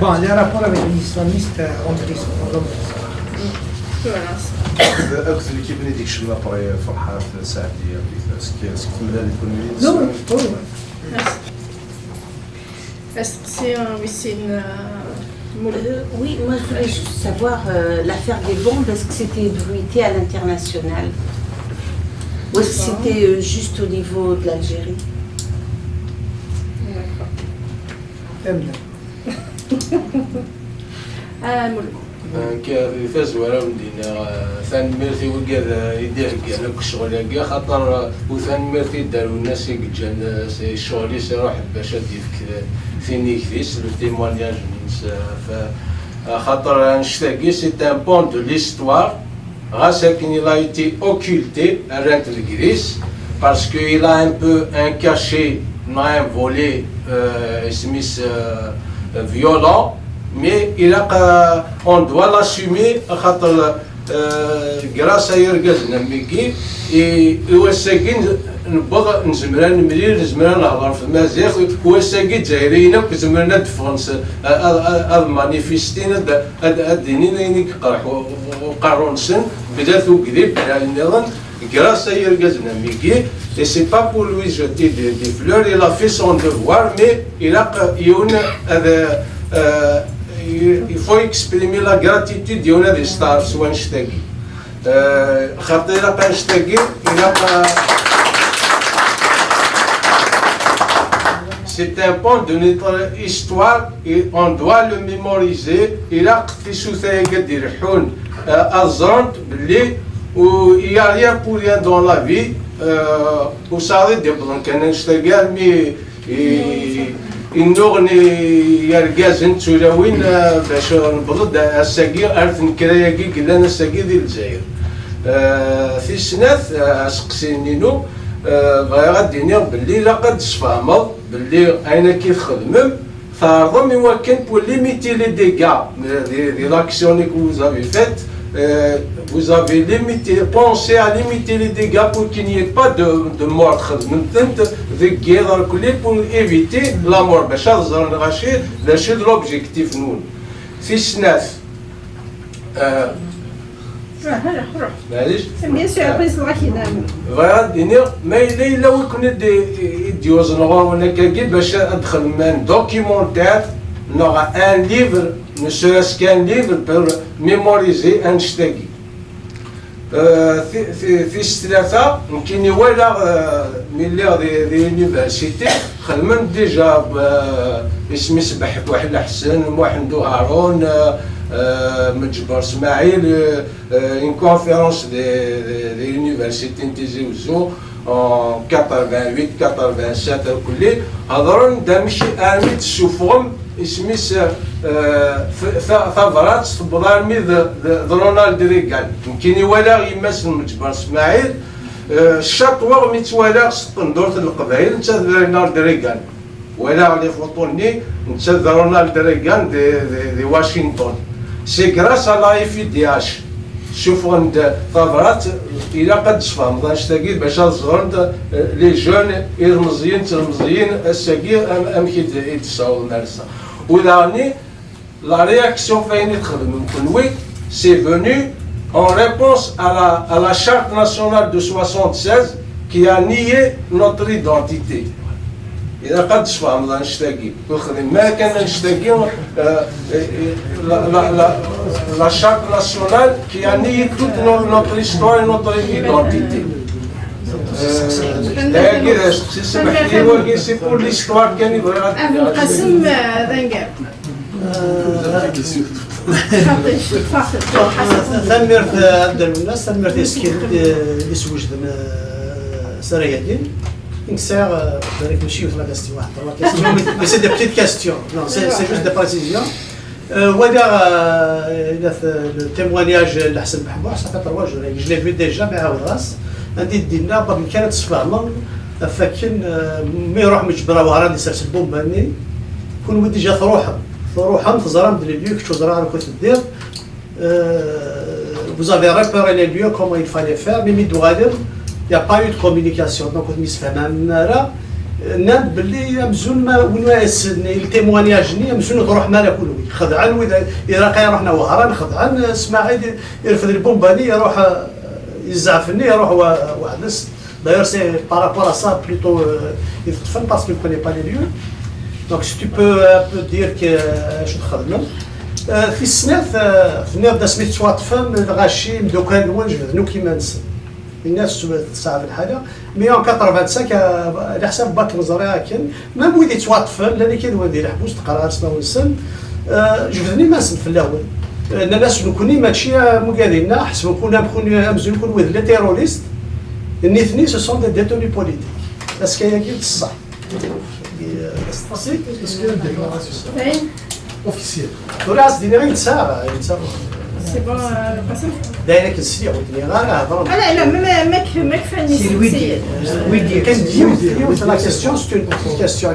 Bon, les rapports avec les islamistes rentrent أكثر كيف بدي تكشف نطري فرحات سعدية سكت من اللي يكون Non, Est-ce que c'est une Oui, moi je voulais juste savoir l'affaire des bombes, est-ce que c'était ébruité à l'international? Ou est-ce que c'était juste au niveau de l'Algérie? كيف زوارة مدينة ثاني مرتي وكذا يدير كذا كشغل هكا خاطر وثاني مرتي داروا الناس يجان الشغل يروح باش ديك ثاني كثيس لو تيمونياج خاطر نشتاقي سي ان بون دو ليستوار غاس كين il a été occulté à Rent-le-Gris parce que il a un peu un cachet un volet اسميس violent. Mais on doit l'assumer grâce à يرقزنا ميكي وساكين نبغى نزمرا نمرير نزمرا نهضر في المزيغ وساكين جزائريين وكزمرا ندفونس هاد مانيفيستين هاد دينين يقرحوا وقارونسن بدات وكذب على النظام grâce à يرقزنا ميكي. Et c'est pas pour lui jeter des fleurs, il a fait son devoir, mais il faut exprimer la gratitude de des stars soit نشتاقي خاطر إلا نشتاقي c'est un point de notre histoire et on doit le mémoriser. Il a قتي سوثايا قد يرحون أزرنت بلي و il y a rien pour rien dans la vie وصاري دبلن كان نشتاقي مي النغني يرقازن تسولاوين باش نبض الساقي عرفت نكراياكي كلا الساقي ديال الجزائر في السنات سقسينينو بغا غاديني باللي لا قد تفهمض باللي انا كي تخدمم فارضم يمكن بو ليميتي لي ديغا دي لاكسيون كو فوزافي فيت vous avez limité, pensé à limiter les dégâts pour qu'il n'y ait pas de mort. Pour éviter la mort. C'est l'objectif. Bien sûr, après c'est vrai qu'il mais il a eu des documentaire, un livre, ne serait-ce qu'un livre pour mémoriser un shtagi. في الثلاثة يمكن يولى مليار ديال اليونيفرسيتي خدمن ديجا اسمي سبح بوحد حسن محمدو هارون مجبر اسماعيل une conférence de l'université نتيزي وزو en 88 87 كلي هضروا دامشي اميت السفهم اسميس ثغرات بضارمي رونالد ريغان يمكن يولى يماس المجبر اسماعيل الشطوة ميتوالى سطندورة القبائل نتا رونالد ريغان ولا لي فوتوني نتا رونالد ريغان دي واشنطن سي غراس على اف دي اش شوفوا عند ثغرات الى قد تفهم نشتاقي باش الزهر لي جون يرمزيين ترمزيين الساقي امشي يتساووا المرسى ولاني لا رياكسيون فين تخدم كلوي سي فونو en réponse à la charte nationale de 76 qui a nié notre identité. إذا قد تفهم الله نشتاقي وخدم ما كان نشتاقي la charte nationale qui a nié toute notre histoire et notre identité. C'est pour l'histoire كان يبغي أبو القاسم ذنقر ثمرت عند الناس ثمرت يسكن يسوج سريادين نكسر بالك ماشي ولا كاستي واحد مي سي دي بتيت كاستيون نو سي جوست دي بريسيزيون وهذا لو تيموانياج لحسن محبوب صافي 3 جور جو لي في ديجا مع عاود راس عندي دينا باغي كانت تفهم فكن مي يروح مجبره وهران يسرس البومباني كون ودي جا تروحهم في زرام ديال ليو كنتو زرا كنت دير vous avez repéré les lieux comment il fallait faire mais مي دوغادر يا با يو كوميونيكاسيون دونك نسفهم نرى ناب باللي مزون ما وين التيموانياج مزون تروح مالك ولوي خدعان واذا رحنا وهران خدعان اسماعيل يرفد البومباني يروح يزعفني يروح وحدث d'ailleurs c'est par rapport à ça plutôt يتفن parce qu'il connaît pas les lieux donc si tu peux un peu dire que شو تخدم في السنات في النهار سميت سوات فم غاشي مدوكان نوجد كيما نسى الناس تصعب الحاجه مي اون 85 على حساب باك مزرعه كان ما بغيت يتواطفل لاني كان ولدي الحبوس تقرا اسمه ونسن جبدني ما نسن في الاول الناس نكوني ماشي مقادينا حسب نكون امزون نكون وذ لي تيروريست النيثني سو سون دي ديتوني بوليتيك اسكو هي كي بصح فين اوفيسيال وراس دينا غير ساعه سي بون قاسم دايره كنسير ودني غير هضر لا ما كفاني السيد La question, c'est une petite question.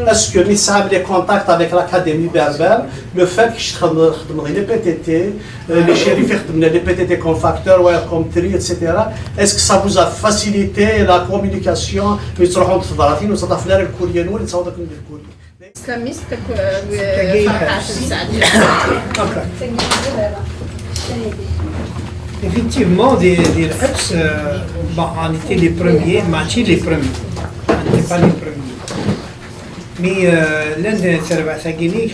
Est-ce que nous avons des contacts avec l'Académie berbère, le fait que je travaille les PTT, les shérifs, les PTT comme facteur, comme tri, etc. Est-ce que ça vous a facilité la communication? Nous serons en train de nous faire le courrier, nous serons en train de le courrier. اسلاميست فرحات السعد Effectivement, des HEPS, on était les premiers, Machi les premiers. On n'était pas les premiers. Mais l'un des services à Guinée,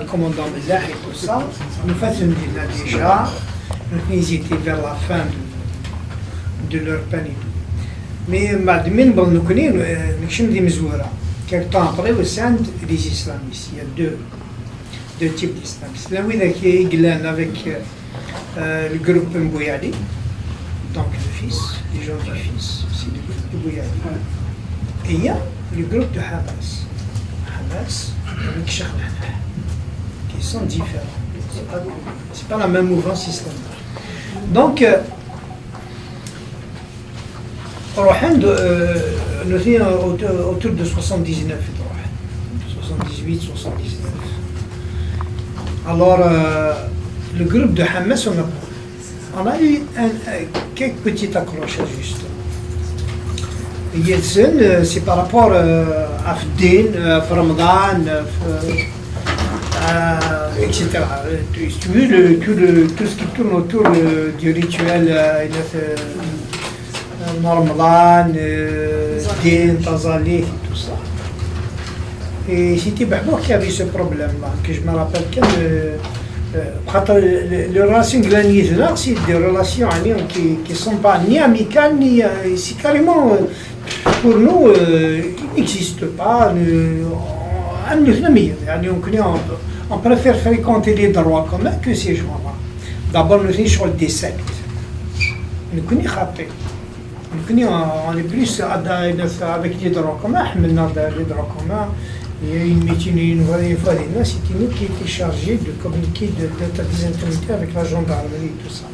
le commandant Bezah et tout ça, nous faisions déjà, ils étaient vers la fin de leur peine. Mais nous connaissons des mesures. Quelque temps après, au sein des islamistes, il y a deux types d'islamistes. L'un qui est Glen avec le groupe Mbouyadi, donc le fils, les gens du fils, c'est le groupe de Mbouyadi. Et il y a le groupe de Hamas. Hamas avec Charlana, qui sont différents. C'est pas la même mouvance islamique. Donc, nous sommes autour de 79, 78, 79. Alors, le groupe de Hamas, on a eu quelques petites accrochages juste. Yeltsin, c'est par rapport à Fdin, à Ramadan, etc. Tu veux tout ce qui tourne autour du rituel Ramadan, Din, Tazalik et tout ça. Et c'était Bahbour qui avait ce problème-là, que je me rappelle que les relations glanidées, c'est des relations qui ne sont pas ni amicales, ni. C'est carrément, pour nous, ils n'existent pas. On préfère fréquenter les droits communs que ces gens-là. D'abord, nous sommes sur des sectes. Nous connaissons Khaté. On est plus avec les droits communs, les droits communs. Il y a une fois c'était nous qui étions chargés de communiquer des intimités avec la gendarmerie et tout ça.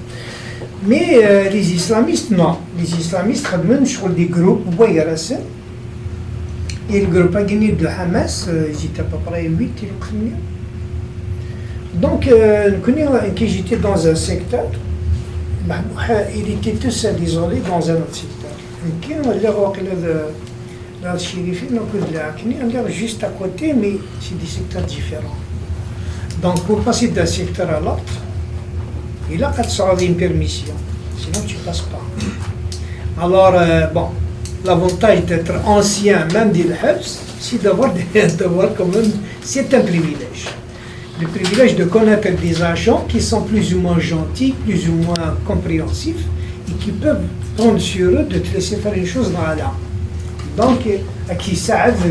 Mais les islamistes, non. Les islamistes travaillent sur des groupes, et le groupe guinéen de Hamas, ils étaient à peu près 8, donc, quand j'étais dans un secteur, ils étaient tous isolés dans un autre secteur. Juste à côté, mais c'est des secteurs différents. Donc, pour passer d'un secteur à l'autre, il a qu'à te sortir une permission, sinon tu ne passes pas. Alors, bon, l'avantage d'être ancien, même des HEPS, c'est d'avoir quand même, c'est un privilège. Le privilège de connaître des agents qui sont plus ou moins gentils, plus ou moins compréhensifs, et qui peuvent prendre sur eux de te laisser faire une chose dans la lame. Donc, qui savent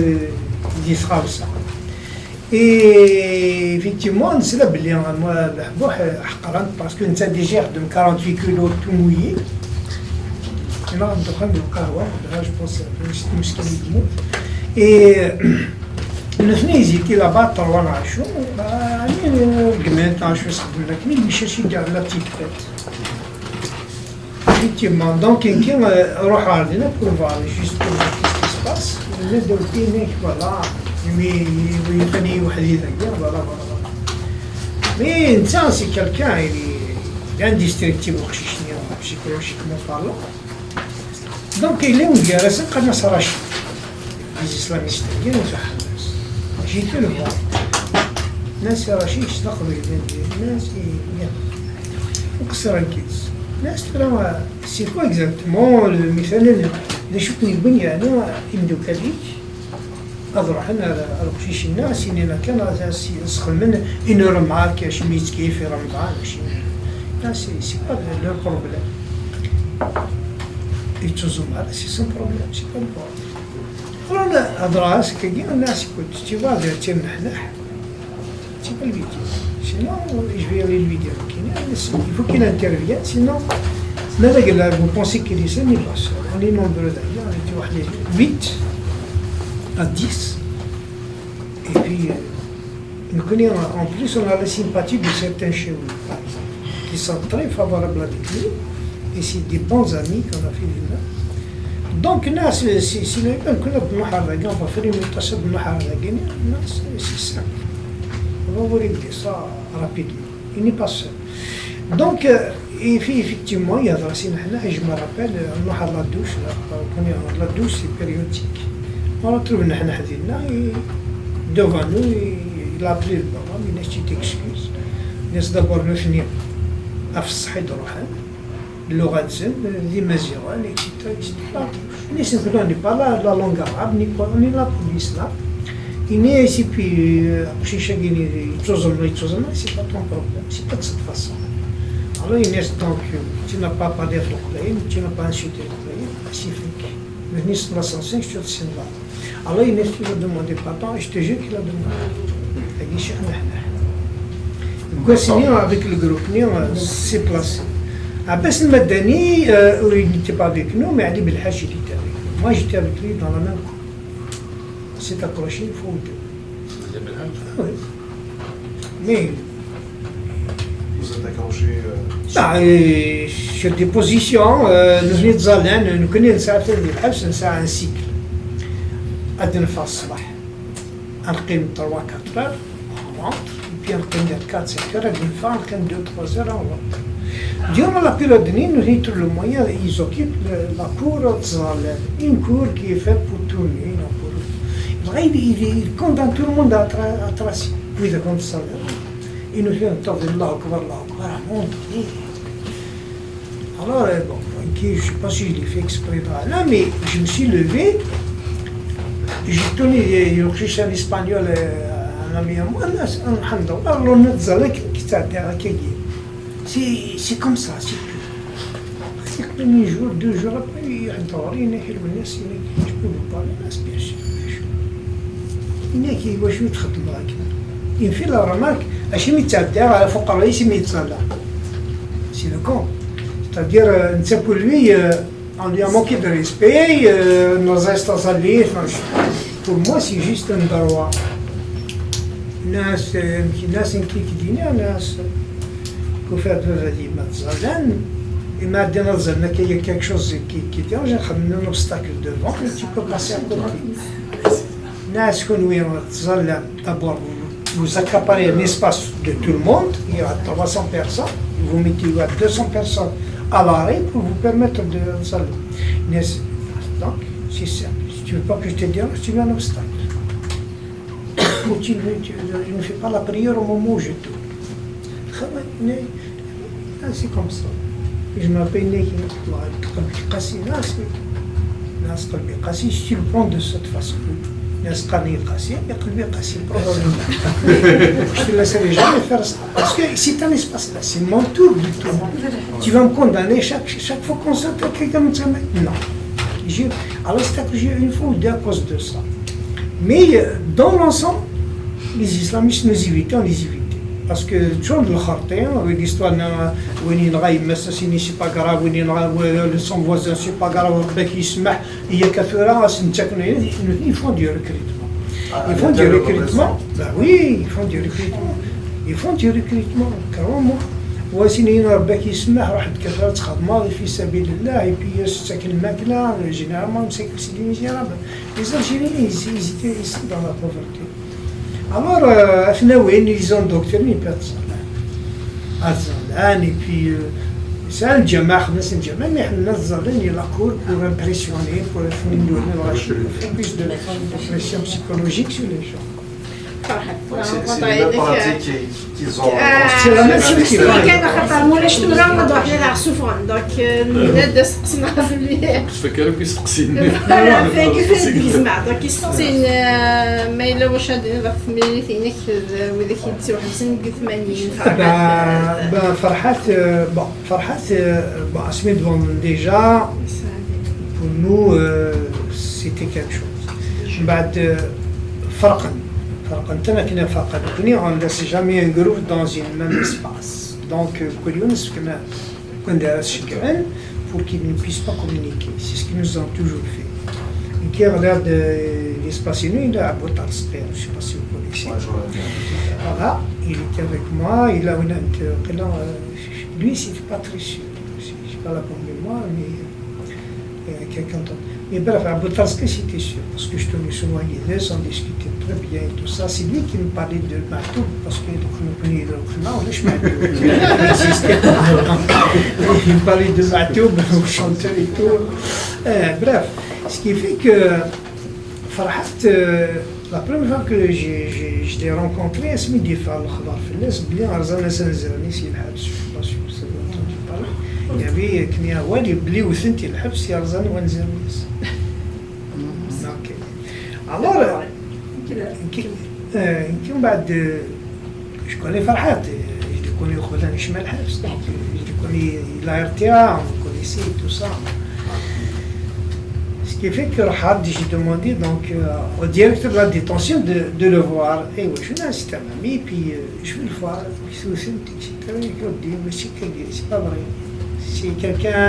ils sera ça. Et effectivement, c'est là que moi, parce que nous avons déjà de 48 kilos tout mouillé. Et là, je pense que c'est une muscule de mou. Et ils étaient là-bas, ils cherchaient la petite tête. Effectivement, donc quelqu'un va pour voir juste ce qui se passe. Voilà, mais c'est quelqu'un, il est indestructible psychologiquement parlant. دونك اليوم جالسين قد ما صراش الاسلاميست ديالو الناس جيت له ناس راشي يشتغلوا الناس وكسر الكيس ناس ترى سي كو اكزاكتومون مثلا اللي شفتني بني انا يمدو كذيك اضرح انا القشيش الناس اننا كان يسخن من انه معاك شي ميت كيف في رمضان شي ناس سي با لو بروبليم يتوزم هذا سي سون بروبليم سي با بروبليم انا ادراس كي الناس كنت تيبا درتي نحنح تيبا الفيديو سينو جو في الفيديو كاين il faut qu'il intervienne sinon ماذا قال لها vous pensez qu'il est seul mais pas seul on est nombreux d'ailleurs on était واحد 8 à 10 et puis nous connaissons en plus on a la sympathie de certains chez nous par exemple qui sont très favorables avec nous et c'est des bons amis qu'on a fait là donc الناس si كنا بنحرقين ففري متصل بنحرقين الناس c'est simple on va vous régler ça rapidement il n'est pas seul donc et puis effectivement il y a Racine Hna et je me rappelle on a la douche la douche c'est périodique on retrouve Hna Hadina et devant nous il a pris le ballon il a dit excuse الناس d'abord نثني أفصح يروحان اللغة زين دي مزيغان etc. الناس نقولوا ني با لا لونغ عرب ني لا بوليس لا إني سي بي بشيشة كيني يتوزن سي با طون بروبليم سي با de cette façon. Alors الناس donc tu n'as pas parlé avec l'Ukraine, tu n'as pas insulté l'Ukraine, pacifique. Venir sur l'ascension, je te le là. Alors الناس tu vas demander pardon et je te jure qu'il a demandé. هذه شيء حنا كويسين avec le groupe s'est placé. عباس المدني il n'était pas avec nous mais Ali Belhaj il était avec nous. Moi j'étais avec lui dans la même cour. C'est accroché une fois ou deux. Oui. Mais Vous êtes accroché sur des positions, nous venons de Zalane, nous connaissons ساعة الحبس نساعة un cycle. أدنى في الصباح. نقيم 3-4 heures, on rentre, et puis نقيم 4-5 heures, une fois نقيم 2-3 heures, on rentre. Durant la période de nuit, nous avons le moyen, ils occupent la cour de Zalane, une cour qui est faite pour tourner. Il condamne tout le monde à tracer. Puis il compte ça. Il nous fait un temps de Allah Akbar, à montrer. Alors, bon, je ne sais pas si je l'ai fait exprès là, mais je me suis levé. J'ai tourné, il y a un espagnol, un ami à moi, alhamdoulilah, on a zalek qui t'a dit, c'est comme ça, c'est tout. Un jour, 2 jours après, il y a un temps, il y a un je peux vous parler, bien sûr. هناك واش يتخدم راك ينفي لا رماك اش ميتابع على فوق الرئيس ميتصلى سي لو كون c'est-à-dire انت pour lui on lui a manqué de respect nos استصلي pour moi c'est juste un droit ناس كيدينا ناس كفات هذه ما تزالان ما عندنا زعما كاين quelque chose qui dérange نخدم un obstacle devant et tu peux passer à côté. Nas d'abord vous accaparez un espace de tout le monde, il y a 300 personnes, vous mettez 200 personnes à l'arrêt pour vous permettre de saluer. Donc, c'est simple. Si tu ne veux pas que je te dérange, tu mets un obstacle. Tu ne fais pas la prière au moment où je tourne. C'est comme ça. Je m'appelle Neki Qassi, si tu le prends de cette façon. الناس قاني قاسي يقلبي قاسي je te laisserai jamais faire ça parce que c'est un espace là c'est mon tour du tout tu vas me condamner chaque fois qu'on s'entend quelqu'un me dit non alors c'est que j'ai une fois ou deux à cause de ça mais dans l'ensemble les islamistes nous évitaient on les évitait parce que toujours le khartin avec l'histoire وين ينغاي مساسيني سي با غراف وين ينغاي son voisin c'est pas grave ربك يسمح هي كثيرة سنتكنا ils font du recrutement ils font du recrutement bah oui ils font du recrutement carrément واسيني ربك يسمح واحد كثرة خدمة في سبيل الله et puis ساكن الماكلة généralement مساكن سي دي ميزيرابل les Algériens ils sont dans la pauvreté alors احنا وين ils ont doctriné personne et puis ça le جماعة خدنا الجماعة mais حنا الظاهرين la cour pour impressionner pour plus de pression psychologique sur les gens. C'est les mêmes pratiques qu'ils ont. C'est la même chose qui va. كان خاطر مولاش تمرة نقعدو حنا على السفن دونك نبدا سقسنا في الليل كيف كانوا كيسقسيني فوالا كيف الجماعة دونك يستقسين ما إلا واش هادي في ميليثينك وإذا كنتي واحد سن 80 فرحات اسمي devant déjà pour nous c'était quelque chose. من بعد فرقا تما كنا فرقا on ne laisse jamais un groupe dans un même espace. Donc كل يونس كنا دارس شكرا pour qu'ils ne puissent pas communiquer. C'est ce qu'ils nous ont toujours fait. Qui a l'air de l'espace nu, il a à Botarspère, je ne sais pas si vous connaissez. Voilà, il était avec moi, il a une lui, c'est pas très sûr. Je n'ai pas la bonne mémoire, mais quelqu'un d'autre. Mais bref, à Botarspère, c'était sûr, parce que je tenais souvent l'idée, on discutait très bien et tout ça. C'est lui qui me parlait de Matou, parce que il n'existait pas. Il me parlait de Matou, au chanteur et tout. Bref. Ce qui fait que Farhat, la première fois que je l'ai rencontré, elle m'a dit il y avait Knia Wali Bli ou Sinti le Habs Yarzan Wanzernis. Alors, je connais Farhat, je connais Khudan Ishmael Habs, je connais l'ARTA, on connaissait tout ça. Ce qui fait que j'ai demandé donc, au directeur de la détention de le voir. Et oui, je suis un ami, puis je vais le voir. Puis c'est pas vrai. Si quelqu'un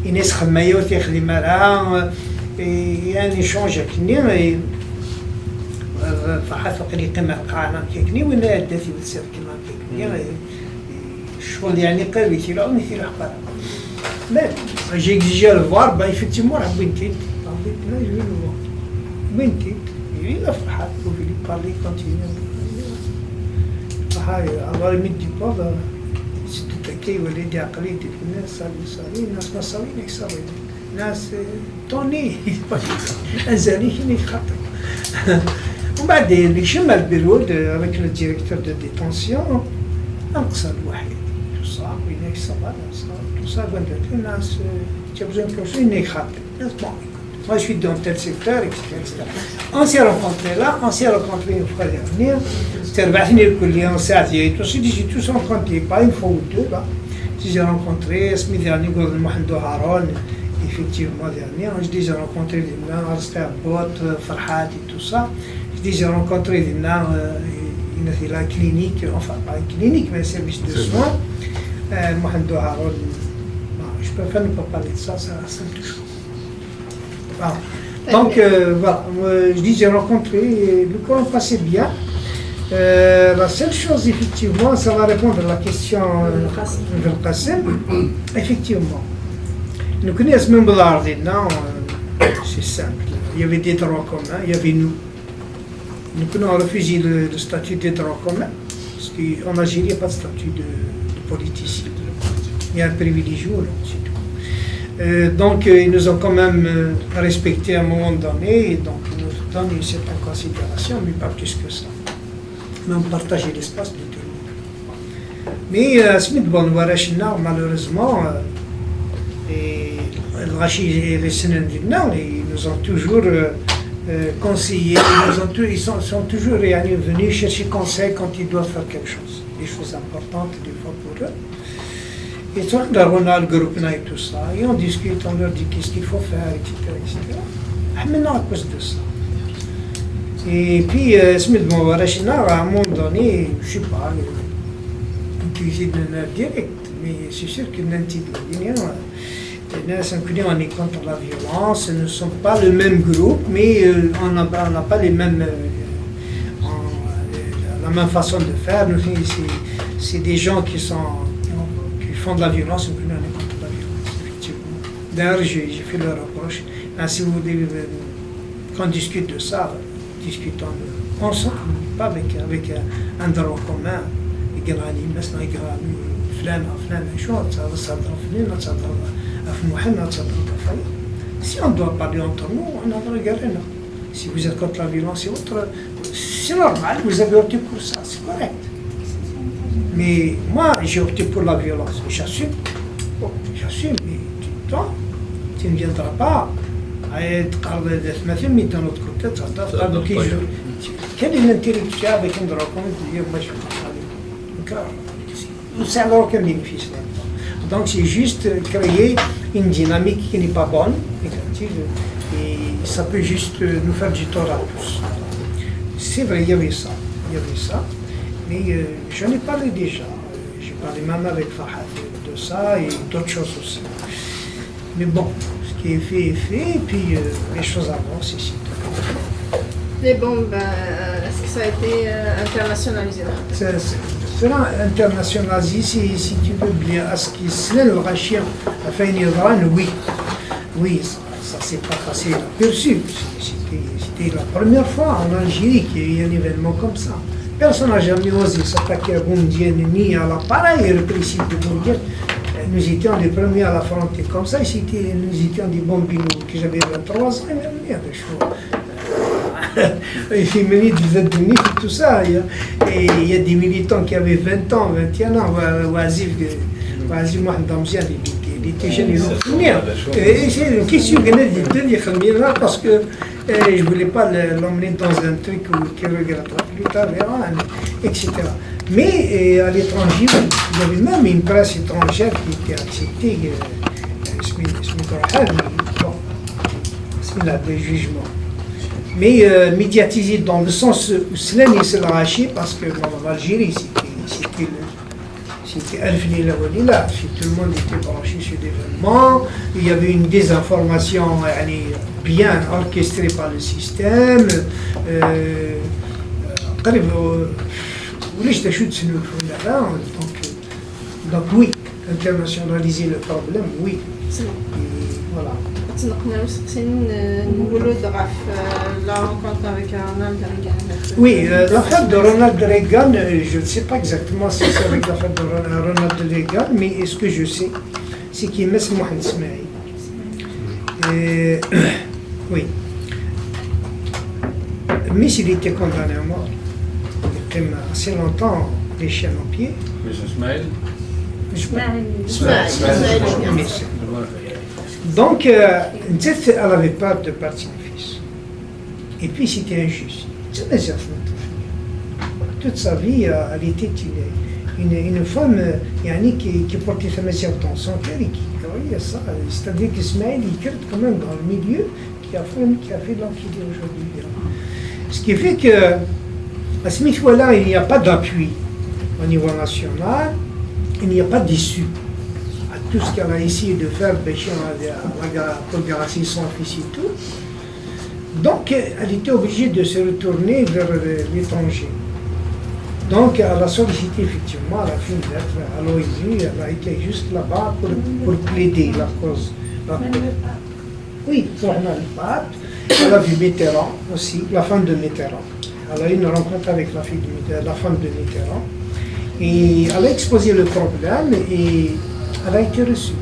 il est خمايوت يخلي مرا il y a un échange avec nous فرحات فقري قمة قاعنا كيكني ولا داتي بتصير كما كيكني الشغل يعني قال يثير عون يثير حقا. Mais j'ai exigé à le voir, effectivement, la Bintit. Là, je vais le voir. Bintit, il a fait vous pouvez lui parler, continuer. Alors, il me dit pas, c'est tout à fait, il dit à Khalid, il dit, salut, nas masawi, nek sawi. Nas, Tony, un zani qui n'est pas. On m'a dit, les chemins de bureau avec le directeur de détention, un seul wahid. Tout ça, oui, nek sawa, tout ça, tu as besoin de quelque chose, il bon, moi je suis dans tel secteur, etc. On s'est rencontrés là, on s'est rencontrés une fois dernière, c'était le on s'est attiré, j'ai tous rencontré, pas une fois ou deux là. J'ai rencontré, ce dernier, Mohamed Haron, effectivement dernier, j'ai déjà rencontré des gens, Arstar Bot, Farhat et tout ça. J'ai déjà rencontré des gens, la clinique, enfin pas une clinique, mais un service de soins. Mohamed Haron, je préfère ne pas parler de ça, ça me touche. Voilà. Donc voilà, je dis j'ai rencontré, le courant passait bien. La seule chose, effectivement, ça va répondre à la question de Qassim. Effectivement, nous connaissons même non, c'est simple. Il y avait des droits communs, il y avait nous. Nous avons refusé le statut des droits communs, parce qu'en Algérie, il n'y a pas de statut de politicien. Il y a un privilégié, c'est tout. Donc, ils nous ont quand même respecté à un moment donné, et donc ils nous donnent une certaine considération, mais pas plus que ça. Mais on partageait l'espace de tout le monde. Mais Smith Bonwarachina, malheureusement, et Rachid et les Sénégalais, ils nous ont toujours conseillé, ils sont toujours venus chercher conseil quand ils doivent faire quelque chose, des choses importantes des fois pour eux. Et toi, on a le groupe et tout ça, et on discute, on leur dit qu'est-ce qu'il faut faire, etc. Maintenant, à cause de ça. Et puis, Smith Bonwarachina, à un moment donné, je ne sais pas, une cuisine directe, mais c'est sûr que on est contre la violence, nous ne sommes pas le même groupe, mais on n'a pas les mêmes, la même façon de faire. C'est des gens qui font de la violence, nous on est contre la violence, effectivement. D'ailleurs, j'ai fait leur reproche. Si vous voulez qu'on discute de ça, discutons ensemble, pas avec un droit commun, فلان شو تصدر فلان تصدر في محل تصدر طفايا. Si on doit parler entre nous, on a regardé. Si vous êtes contre la violence et autres, c'est normal, vous avez opté pour ça, c'est correct. Mais moi, j'ai opté pour la violence, et j'assume. Bon, j'assume, mais toi, tu ne viendras pas à être mais d'un autre côté, quel est l'intérêt que tu as avec un dragon de dire, moi je vais pas aller. Ça n'a aucun bénéfice là-dedans. Donc c'est juste créer une dynamique qui n'est pas bonne, négative, et ça peut juste nous faire du tort à tous. C'est vrai, il y avait ça, mais j'en ai parlé déjà. J'ai parlé même avec Fahad de ça et d'autres choses aussi. Mais bon, ce qui est fait, et puis les choses avancent ici. Les bombes, est-ce que ça a été internationalisé? سera internationalisé si tu veux bien. Est-ce qu'il se le rachien a fait une Iran? Oui, ça c'est pas facile à perçu. C'était la première fois en Algérie qu'il y a eu un événement comme ça. Personne n'a jamais osé s'attaquer à Boumedienne ni à l'appareil répressif de Boumedienne. Nous étions les premiers à l'affronter comme ça. Nous étions des bombinos qui j'avais 23 ans et même des choses. Les féminines de Zeddouni, tout ça. Et il y a des militants qui avaient 20 ans, 21 ans, Oazif Mohamed Damzian, il était jeune, ils ont fini. Et c'est une question que je dis parce que je ne voulais pas l'emmener dans un truc qui regrettera plus tard, etc. Mais à l'étranger, il y avait même une presse étrangère qui était acceptée, il a des jugements. Mais médiatisé dans le sens où cela s'est arraché parce que en Algérie, c'était Alfini Lawalila, tout le monde était branché sur l'événement, il y avait une désinformation bien orchestrée par le système. Donc oui, internationaliser le problème, oui. Et voilà. La rencontre avec Ronald Reagan. Oui, l'affaire de Ronald Reagan, je ne sais pas exactement si c'est avec l'affaire de Ronald Reagan, mais ce que je sais, c'est qu'il met Mohamed Ismail. Oui. Mais s'il était condamné à mort, il était assez longtemps les chaînes en pied. Donc, elle avait peur de perdre son fils. Et puis, c'était injuste. Toute sa vie, elle était une femme qui portait sa messière dans son cœur et qui croyait ça. C'est-à-dire qu'Ismaël, il crée quand même dans le milieu qui a fait l'empire aujourd'hui. Ce qui fait qu'à ce niveau-là, il n'y a pas d'appui au niveau national, il n'y a pas d'issue. Tout ce qu'elle a essayé de faire pour garantir son fils et tout. Donc, elle était obligée de se retourner vers l'étranger. Donc, elle a sollicité effectivement, elle a fait une lettre à l'ONU, elle a été juste là-bas pour plaider la cause. Oui, elle a vu Mitterrand aussi, la femme de Mitterrand. Elle a eu une rencontre avec la femme de Mitterrand. Et elle a exposé le problème et elle a été reçue.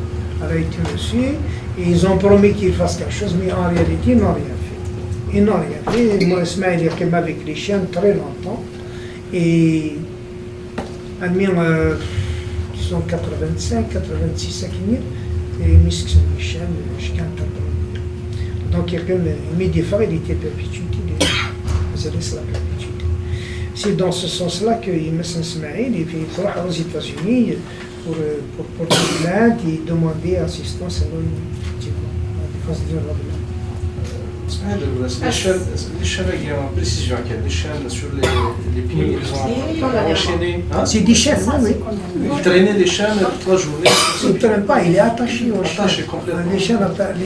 Et ils ont promis qu'ils fassent quelque chose, mais en réalité, ils n'ont rien fait. Moi, Ismaël est quand même avec les chiens très longtemps. Et admis, disons 85, 86 minutes, et mis que sont les chiens, jusqu'à un temps. Donc, il y a quand même mis des fois, il était perpétuité. Vous allez se la perpétuité. C'est dans ce sens-là que Ismaël est fait aux États-Unis pour porter plainte et demander assistance à l'ONU, à la défense des droits de l'homme. Les chaînes, il y a une précision, les chaînes sur les pieds, ils ont enchaîné. C'est des chaînes, oui. Ils traînaient les chaînes toute la journée. Il ne traîne pas, il est attaché aux chaînes. Attaché complètement. Les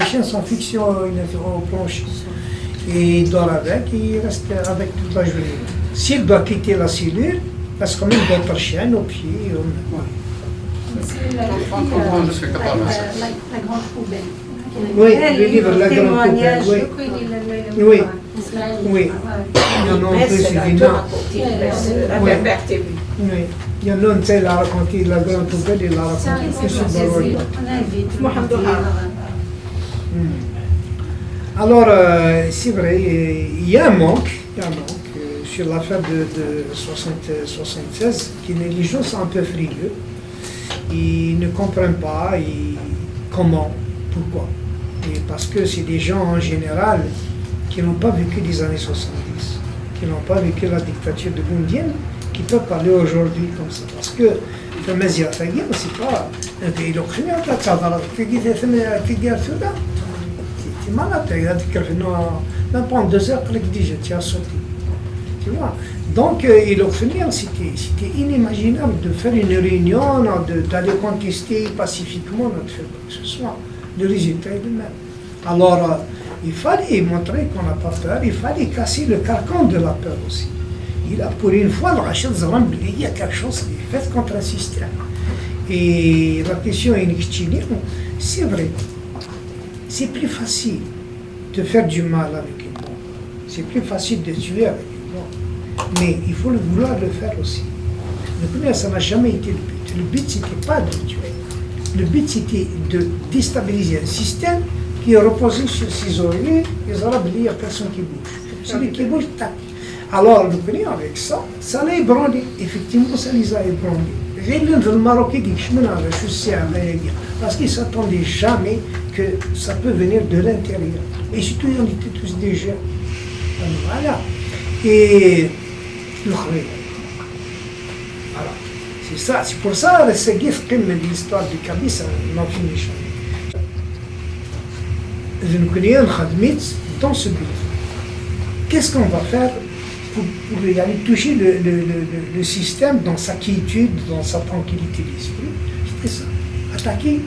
chaînes sont fixées au plancher. Et il dort avec, et il reste avec toute la journée. S'il doit quitter la cellule, il reste quand même d'autres chaînes aux pieds. La grande poubelle. Oui, le livre La Grande Poubelle, oui. Oui. Il y en a un Mais peu c'est sur la les tour nains. à côté, la Ouais. Berbère TV. Oui. Il y en a un, tu sais, il a raconté, la grande poubelle, il a raconté que sur Baroya. Mohamed Ouhar. Alors, c'est vrai, il y a un manque, sur l'affaire de 76, les gens sont un peu frileux. Ils ne comprennent pas comment, pourquoi. Et parce que c'est des gens en général qui n'ont pas vécu les années 70, qui n'ont pas vécu la dictature de Boumediene, qui peuvent parler aujourd'hui comme ça. Parce que le Mazia Fagir, c'est pas un pays d'Occident, c'est malade, même pas en 2 heures, déjà, tu as sauté. Tu vois. Donc, c'était inimaginable de faire une réunion, d'aller contester pacifiquement notre fait quoi que ce soit. Le résultat est le même. Alors, il fallait montrer qu'on n'a pas peur, il fallait casser le carcan de la peur aussi. Pour une fois, le Rachid Zaram, il y a quelque chose qui est fait contre un système. Et la question est c'est vrai. C'est plus facile de faire du mal avec une bombe. C'est plus facile de tuer avec une bombe. Mais il faut le vouloir le faire aussi. Le premier, ça n'a jamais été le but. Le but, c'était pas de tuer. Le but, c'était de déstabiliser un système qui est reposé sur ses oreillers. Les Arabes, il n'y a personne qui bouge. Celui qui bouge, tac. Alors, le premier, avec ça l'a ébranlé. Effectivement, ça les a ébranlés. Le Marocain dit que je sais, parce qu'ils ne s'attendaient jamais que ça peut venir de l'intérieur. Et surtout, on était tous des jeunes. Voilà. Et le Khoué. Voilà. C'est ça. C'est pour ça que c'est l'histoire du Kaby, ça n'en finit jamais. Je ne connais un Khadmit dans ce but. Qu'est-ce qu'on va faire pour aller toucher le système dans sa quiétude, dans sa tranquillité d'esprit? C'était ça. Attaquer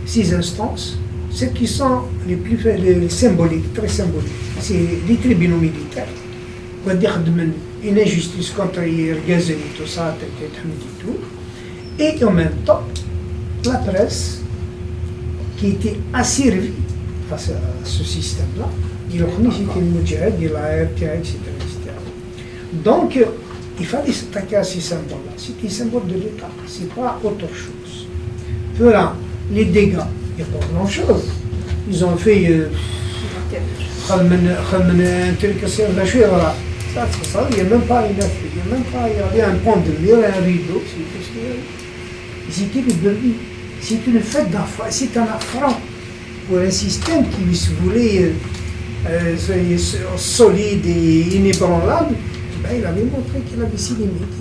ces instances, celles qui sont les symboliques, très symboliques. C'est les tribunaux militaires. On va dire une injustice contre les Ghazel et tout ça, et tout. Et en même temps, la presse qui était asservie face à ce système-là, il a reconnu c'était le Moudjahid, il a RTA, etc. Donc, il fallait s'attaquer à ces symboles-là. C'est des symboles de l'État, ce n'est pas autre chose. Voilà, les dégâts, il n'y a pas grand-chose. Ils ont fait un truc assez relâché, voilà. Ça, il n'y a même pas une affaire, il y avait un pan de mur, un rideau, c'était le début. C'est une fête d'enfant, c'est un affront pour un système qui se voulait solide et inébranlable. Ben, il avait montré qu'il avait ses limites.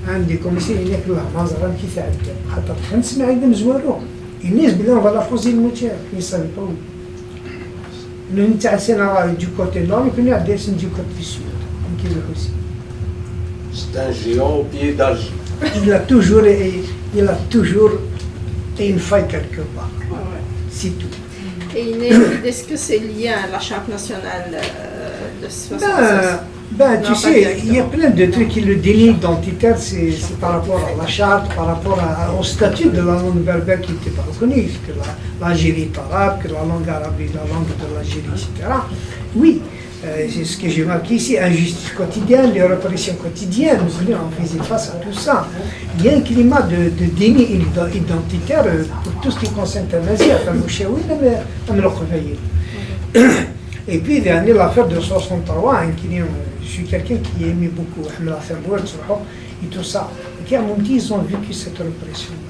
عندي كوميسيون هناك المزرعه كيف عدى خاطر 5 عندهم زوارو الناس بلا فوالا فوزي الموتير كي صافي طول لو نتاع سينا دو كوتي نور كنا عديسن دو كوتي سود كي الحسين C'est un géant au pied d'argile. il a toujours une faille quelque part c'est tout. Et est-ce que c'est lié à la charte nationale de 76? Tu sais, il y a plein de trucs qui le déni identitaire, c'est par rapport à la charte, par rapport au statut de la langue berbère qui n'était pas reconnue, que l'Algérie est arabe, que la langue arabe est la langue de l'Algérie, etc. Oui, c'est ce que j'ai marqué ici, injustice quotidienne, les répressions quotidiennes, on faisait face à tout ça. Il y a un climat de déni identitaire pour tout ce qui concerne Tamazir, et puis, il y a l'affaire de 63, je suis quelqu'un qui aimait beaucoup et tout ça. Et à mon dit, ils ont vécu cette répression-là.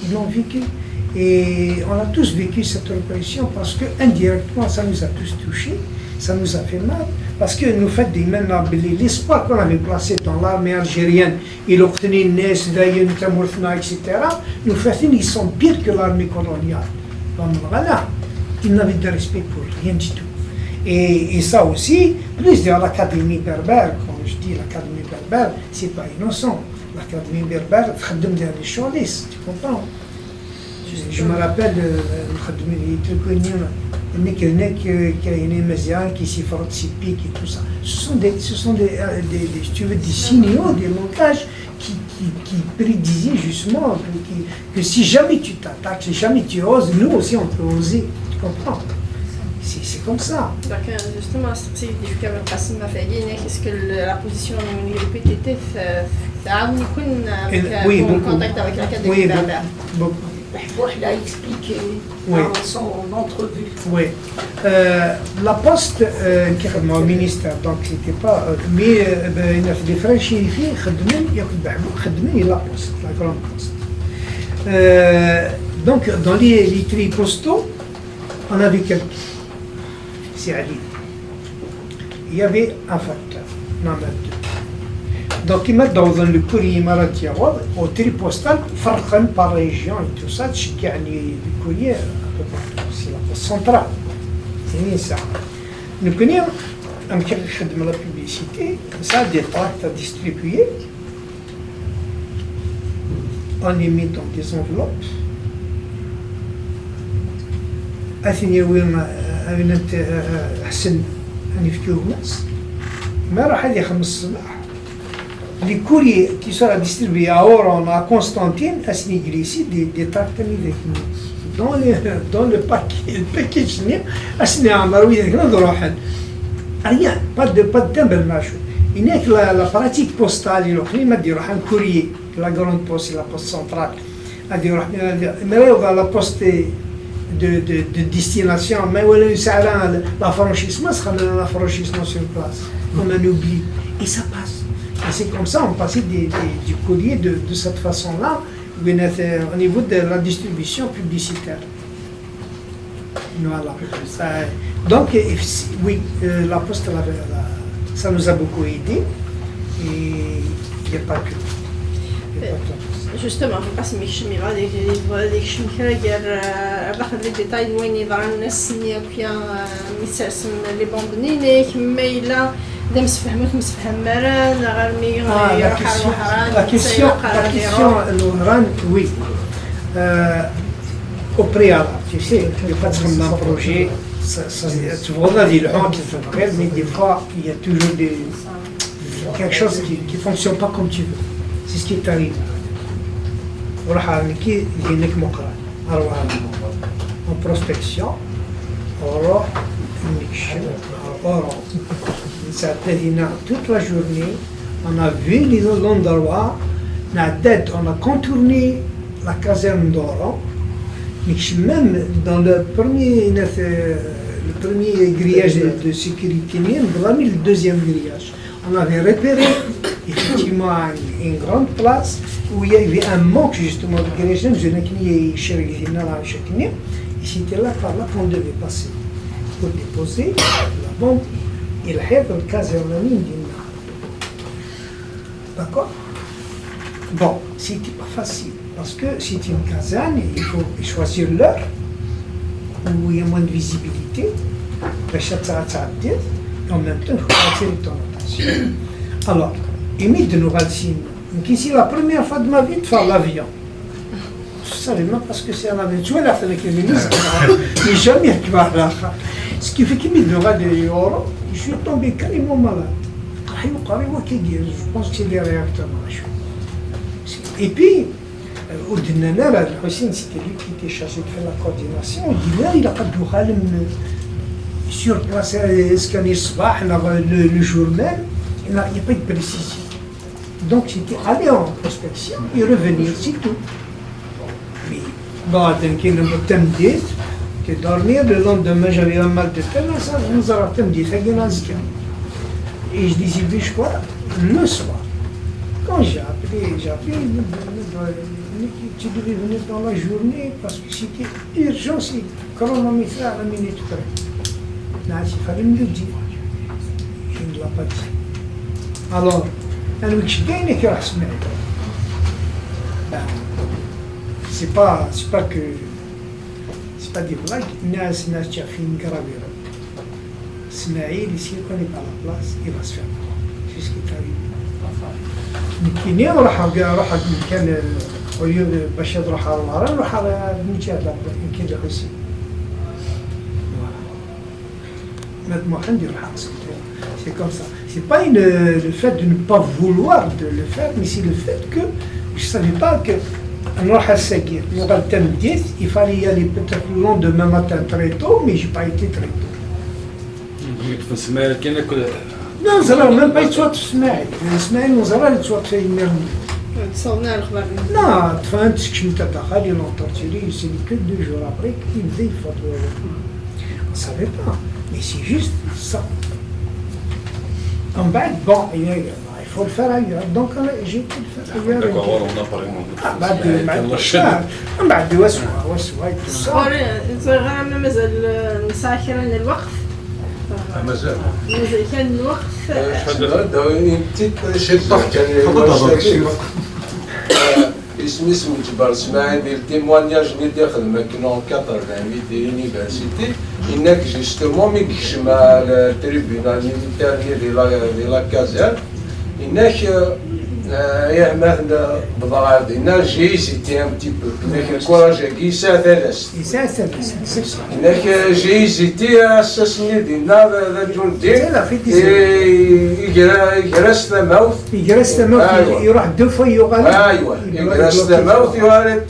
Ils l'ont vécu. Et on a tous vécu cette répression parce que indirectement, ça nous a tous touchés, ça nous a fait mal. Parce que nous fait des maintenant, l'espoir qu'on avait placé dans l'armée algérienne, et l'obtenir Nes, Dayen, Tamurfna, etc., nous fait ils sont pires que l'armée coloniale. Donc voilà, ils n'avaient de respect pour rien du tout. Et ça aussi, plus de l'Académie berbère, comme je dis, l'Académie berbère, c'est pas innocent. L'Académie berbère, les journalistes, tu comprends? Je me rappelle, qui s'y font typiques et tout ça. Ce sont des signaux, des langages qui prédisaient justement que si jamais tu t'attaques, si jamais tu oses, nous aussi on peut oser, tu comprends? C'est comme ça. Donc, justement, c'est difficile de passer ma famille. Est-ce que la position du PTT Oui, en beaucoup. contact avec l'Académie Oui, berbère? beaucoup. Il a expliqué Oui. dans son entrevue. Oui. La poste كيخدموا ministère donc c'était pas mais il a fait des franchises خدموا ياخذ بحبو خدموا la poste la grande poste. Donc dans les tri postaux on avait quelques c'est Ali. Il y avait un facteur non mais deux. Donc ils mettent dans le courrier إماراتي au tri postal فرقا par région et tout ça تشجعني le courrier c'est la poste centrale. C'est ça. Nous connaissons un petit peu de la publicité, ça des tracts à distribuer. On les met dans des enveloppes. أثني وين أنت أحسن أن يفكروا الناس. ما راح هذه 5 الصباح. Les courriers qui seront distribués à Oran, à Constantine, à Sniglissi, des tracts avec dans le package أسني عمروية نروح rien pas de timbre ماشو هناك la pratique postale الأخرى ما يروح un courrier la grande poste la poste centrale غادي يروح مريض la poste de destination ما ولا يسعى la franchissement خلينا la franchissement sur place on en oublie et ça passe et c'est comme ça on passait du courrier de cette façon-là au niveau de la distribution publicitaire. Voilà. Donc, oui, la poste, ça nous a beaucoup aidé. Et il n'y a pas que. Justement, je passe mes chemins là, des chemins qui باخذ لي ديتاي وين يظهر الناس اللي كيان مسلسل لي بوندنيني كما إلا إذا مسفهموك مسفهم مران غير مي يروح La question, oui. Au préalable, tu sais, il n'y a pas de comme un projet, tu vois, des gens qui font réel, mais des fois, il y a toujours quelque chose qui ne fonctionne pas comme tu veux. C'est ce qui t'arrive. En prospection, toute la journée, on a vu les endroits, on a contourné la caserne d'Oran. Même dans le premier grillage de sécurité, on a mis le deuxième grillage. On avait repéré effectivement une grande place où il y avait un manque justement de grillage. Et c'était là par là qu'on devait passer pour déposer la bombe et la caserne. D'accord? Bon, c'était pas facile. Parce que c'est une caserne, il faut choisir l'heure où il y a moins de visibilité, et en même temps, il faut attirer ton attention. Alors, émile de nouvelles signes. Donc ici, la première fois de ma vie de faire l'avion. Je ne savais même pas ce que c'est un avion. Tu vois, là, avec les ministres, mais jamais tu vas là. Ce qui fait qu'il m'est de l'euro, je suis tombé carrément malade. Je pense que c'est des réacteurs. Et puis, au Dinanar, Hussein, c'était lui qui était chargé de faire la coordination. Au Dinar, il a pas de sur place, scanner le jour même, il n'y a pas de précision. Donc, c'était aller en prospection et revenir, c'est tout. Mais, bon, que dormir, le lendemain, j'avais un mal de tête, ça nous a dit, et je disais, je crois, le soir. Quand j'ai appelé, tu devais venir dans la journée parce que c'était urgent, c'est chronométré à la minute près. Là, il fallait me le dire. Je ne l'ai pas dit. Alors, c'est pas des blagues, Nas qui a fait une gravure. Smaïl, ici, quand il n'est pas à la place, il va se faire. C'est ce qui est arrivé. كيني راح كان عيوب باش تروح على المهران نروح على المجال يمكن لحسين maintenant عندي راح c'est comme ça c'est pas le fait de ne pas vouloir de le faire mais c'est le fait que je savais pas que نروح الساقير نغال تمديت il fallait y aller peut-être le lendemain matin très tôt mais j'ai pas été très tôt فنسمع كاين كل لا نزرع même pas يتوات في اسماعيل اسماعيل نزرع يتوات في يميرني تصورنا الأخبار لا تفهمت كشمت تاع خالي لونتورتيري سي que 2 jours après qu'il me dit photo on savait pas mais c'est juste ça من بعد bon il faut le faire ailleurs donc j'ai été le faire ailleurs من بعد وسوا صغير مازال مساكرة الوقت مازال كان الوقت شحال شي الضحك يعني اسم جبار اسماعيل ديال تيموانياج اللي داخل ماكنون 80 ديال لونيفرسيتي انك جوستومون مي كيشم التريبيونال ميليتير ديال لا كازير انك يا مثلا بضاعه دينا جي سيتي ان تي بو انك الكوراج كي ثلاث انك جي سيتي اساسني دينا ذا جندي يجرس الموت يروح دو فوا يغالي ايوا يجرس الموت يوالد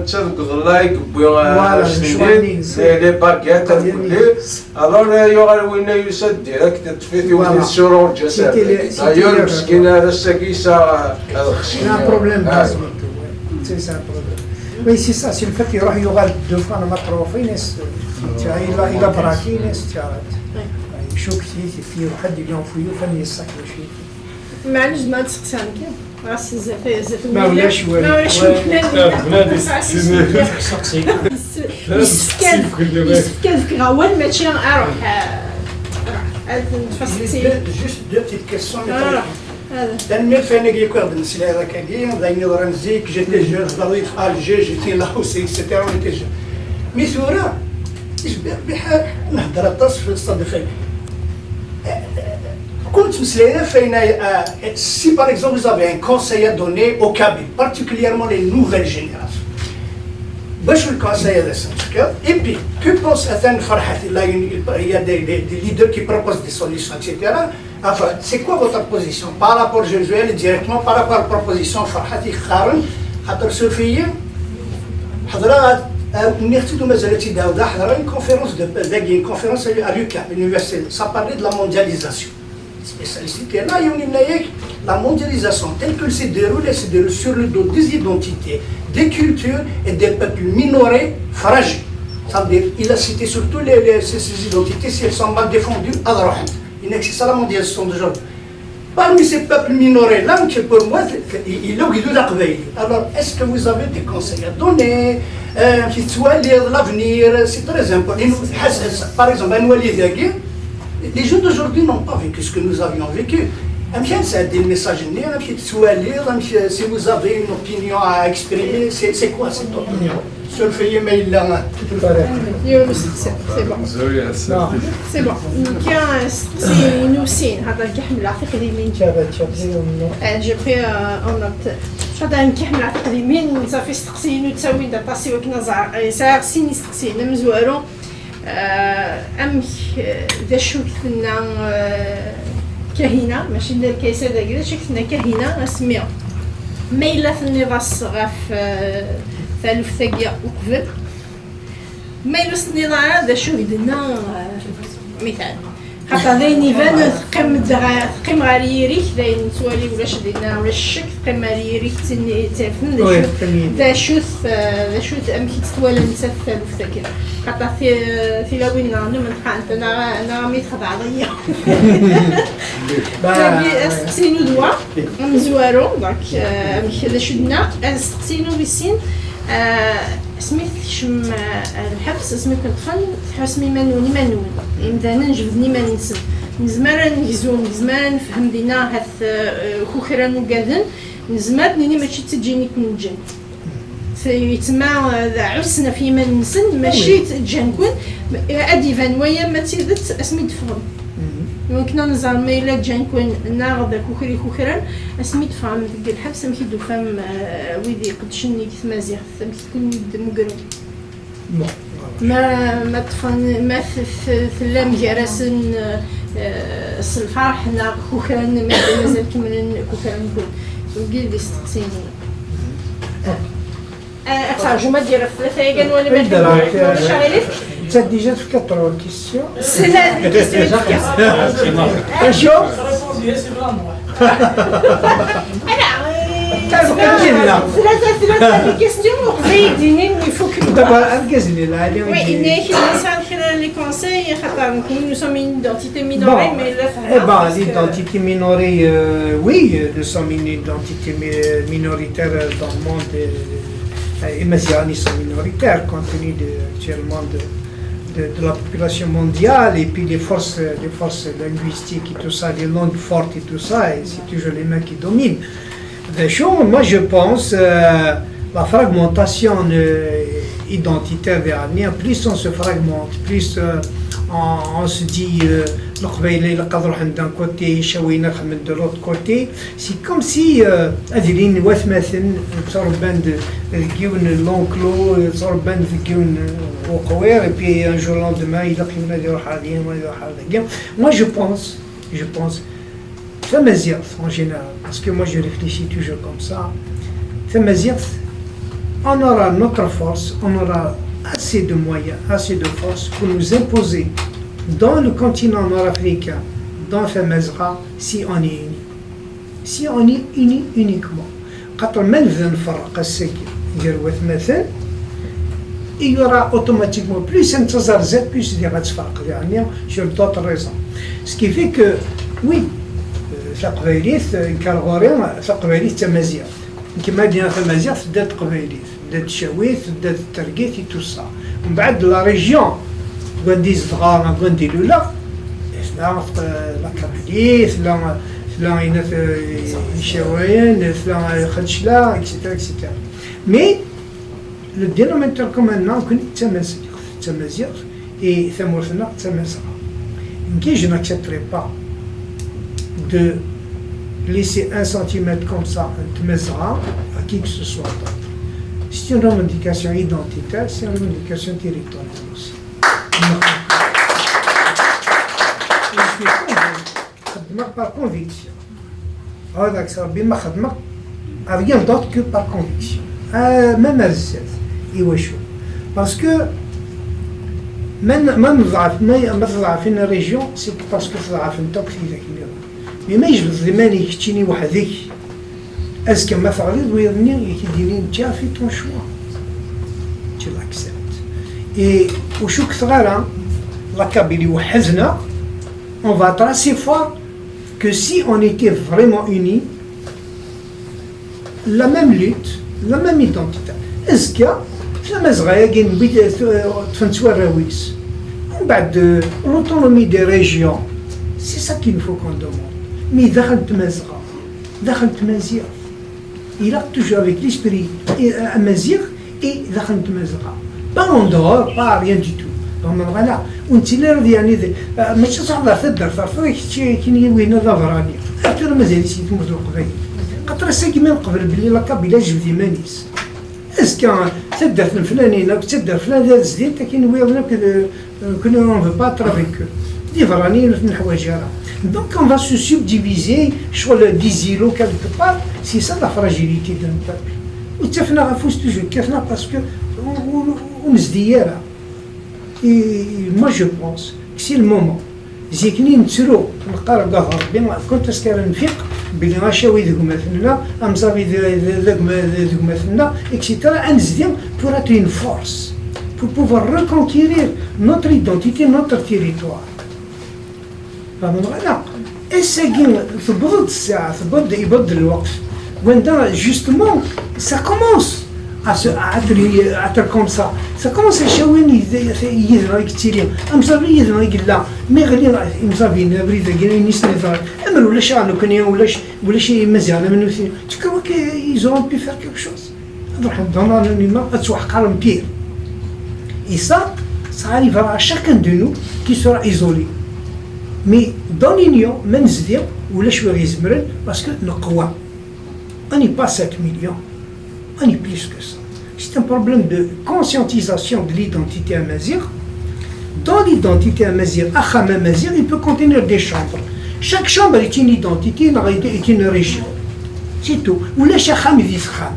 تشرق لايك بوغ شنين لي باكيت الور يوغال وين يسد ديريكت تفيتي وين الشرور الجسد ايوا مسكين هذا السكيسه C'est un problème basique. C'est un problème. Oui, c'est ça, c'est le fait qu'il y aura 2 fois le matrofines, il a braqué, il choque, في واحد اليوم فيه فني يسكر شيء. معلش ما تسقسي راس الزفاف ما ولاش والو. ما ولاش يسكف غوال ماشي اروح نتفصل Juste 2 petites questions. تنمير فين يكون بالنسبه لهذا كاين دايما رمزيك جيتي جون ضريت في الجي جيتي لا وسي اكسيتيرا ونيتي جون مي ثورة بحال نهضر الطاس في الصد فين كنت مسلينا فين si par exemple vous avez un conseil à donner au cabine particulièrement les nouvelles générations باش الكونساي هذا سنتك et puis que pense Athènes Farhat il y a des leaders qui proposent des solutions etc. Enfin, c'est quoi votre position par rapport, je vais aller directement par rapport à la proposition Farhati Kharan, خاطر سوفيا حضرها نيختو مازالت داوده حضرها une conférence une conférence à l'UQAM, l'université, ça parlait de la mondialisation. Spécialiste qui est là, la mondialisation telle qu'elle s'est déroulée sur le dos des identités, des cultures et des peuples minorés fragiles. Ça veut dire, il a cité surtout ces identités, si elles sont mal défendues, c'est ça la mondialisation d'aujourd'hui. Parmi ces peuples minorés, là, pour moi, il est de la veille. Alors, est-ce que vous avez des conseils à donner qui soient l'avenir, c'est très important. Par exemple, les jeunes d'aujourd'hui n'ont pas vécu ce que nous avions vécu. C'est des messages, si vous avez une opinion à exprimer, c'est quoi cette opinion? Sur le fait, mais il a tout le c'est bon. C'est bon. C'est nous aussi. هذا الكحم العتيق اليمين. J'ai pris en note. هذا الكحم العتيق اليمين صافي استقسينو تساوي دطاسي وكنا صار سين استقسينا مزوارو. ذا شو كنا كهينة ماشي ندير كيسة داكدا شي كنا كهينة اسميها. ما إلا ثني ضاس غاف ثالث ثقيا وكفر ما يلوس النظام هذا شو يدنا مثال خاطر ذاين فان ثقيم غاليريك ذاين توالي ولا شدينا ولا الشك ثقيم غاليريك تفهم ذا شوث امكي تتوالى نتا ثالث ثقيا خاطر في لاوين من خانت انا ميت خضع ضيا استقسينو دوا مزوارو دونك امكي هذا شدنا استقسينو بسين سميت شم الحبس سميت كنت تحسمي منوني إمدانا نجبدني ما ننسى نزمارا نجزون نزمارا نفهم دينا هث خوخران وقاذن نزمات نيني ماشي تجيني كنجن يتما عسنا في ما ننسن ماشي تجنكون أدي فانويا ما تيدت اسمي دفهم ممكن نزار ميلا جنكون ناغذ خوخران اسمي دفهم ديال الحبس مكي دفهم ويدي قدشني كثمازيغ مكي تكون مقرو ما تفن ما ثلام جرسن الفرح نا خوخران مازال كمن خوخران نقول وقيل لي استقسيني أتعجو ما دير الثلاثة يقال ولا ما شعريف Tu as déjà fait 4 questions. C'est la question efficace. شوف ثلاثة questions وقبيدين يفكروا. دابا أركزني لا اليوم. Oui, il est خلال les conseils خاطر nous sommes une identité minorée Bon, mais eh ben, l'identité minorée, oui, nous sommes une identité minoritaire dans le monde. Les Mazianis sont minoritaires compte tenu actuellement de la population mondiale et puis les forces linguistiques et tout ça, les langues fortes et tout ça, et c'est toujours les mains qui dominent. Moi je pense la fragmentation identitaire dernière, plus on se fragmente, plus on se dit d'un côté, de l'autre côté, c'est comme si أدرين مثلا تصربان الجيون لونكلو تصربان الجيون وقوير et puis un jour lendemain il a pris une يروح هذه ما يروح هذا. Moi je pense ça m'azirth en général parce que moi je réfléchis toujours comme ça. Ça m'azirth, on aura notre force, on aura assez de moyens, assez de force pour nous imposer dans le continent nord-africain, dans Famazra, si on est unis. Si on est unis uniquement. Quand on met le فرق السكن ديال مثلا il y aura automatiquement plus un تزرزات plus ديال غتفرق يعني sur d'autres raisons. Ce qui fait que oui, ثقبيليث كالغوريون ثقبيليث تمازيغ كما دينا تمازيغ بدات قبيليث بدات الشاويث بدات الترقيث et tout ça. ومن بعد لا ريجيون غندي صغار غندي لولا لا كابليث لا عينات الشاويين لا خدشلا etc. Mais le dénominateur commun كون تمازيغ et ثمورثنا تمازيغ. Donc je n'accepterai pas de laisser 1 centimètre comme ça, un tmezra, à qui que ce soit d'autre. C'est une revendication identitaire, c'est une revendication territoriale aussi. Je suis convaincu, par conviction. Rien d'autre que par conviction. Même à parce que ما نضعف في الريجيون سي باسكو تضعف انت وكثير مي ما يجبد زماني كتشيني وحدك اسكا ما تغليظ ويرني يديري انت في طون شوا تي لاكسبت اي وشو كثغارا لاكابيلي وحدنا on va être assez fort que si on était vraiment unis la même lutte la même identité اسكا فما صغير كاين بيت تفنتوا الراويس ومن بعد l'autonomie des régions c'est ça qu'il faut qu'on demande mais دخلت مازغه دخلت مازيغ il a toujours avec l'esprit مازيغ et دخلت مازغه pas en dehors pas rien du tout donc voilà وانت اللي راضي يعني ماشي صعب تقدر فرفيك كي وين ظفراني حتى مازال شي تموت القبيل قطره ساكي من قبل بلي لا كابيلا جبدي مانيس اسكا تدرت الفلانين او تدر فلان دار زديد كاين ويضنا كنا اون فو با ترافيك دي فراني الحوايج راه دونك اون فا سو سوبديفيزي شغل ديزيلو كالك بار سي سا لا فراجيليتي دون بابي وتفنا غفوس توجور كيفنا باسكو ونزديارا اي مو جو بونس سي المومون زيكني نتسرو نقارب كاع ربي كنت اسكار نفيق بلي غاشاوي ذوك مثلنا امزابي ذوك مثلنا اكسيتيرا انزديم pour être une force pour pouvoir reconquérir notre identité notre territoire فهمنا اساكين تبرد الساعه تبرد يبدل الوقت وين جوستومون ça commence à être comme ça ça commence à شاوين يذرا كثيرين امزابي يذرا يقلا مي غير امزابي نبريد قال نسني ذا امر ولا شانو كان ولا شي مزيان منو تكوا كي يزون بي فير كيك شوز نروح dans l'anonymat اتوحق على مبير et ça arrivera à chacun de nous qui sera isolé mais dans l'union ما نزيد ولا شويه غيزمرن باسكو نقوى اني با 7 millions on est plus que ça. C'est un problème de conscientisation de l'identité amazigh. Dans l'identité amazigh, Acham Amazigh, il peut contenir des chambres. Chaque chambre est une identité, est une région. C'est tout. Ou les Chacham disent Kham.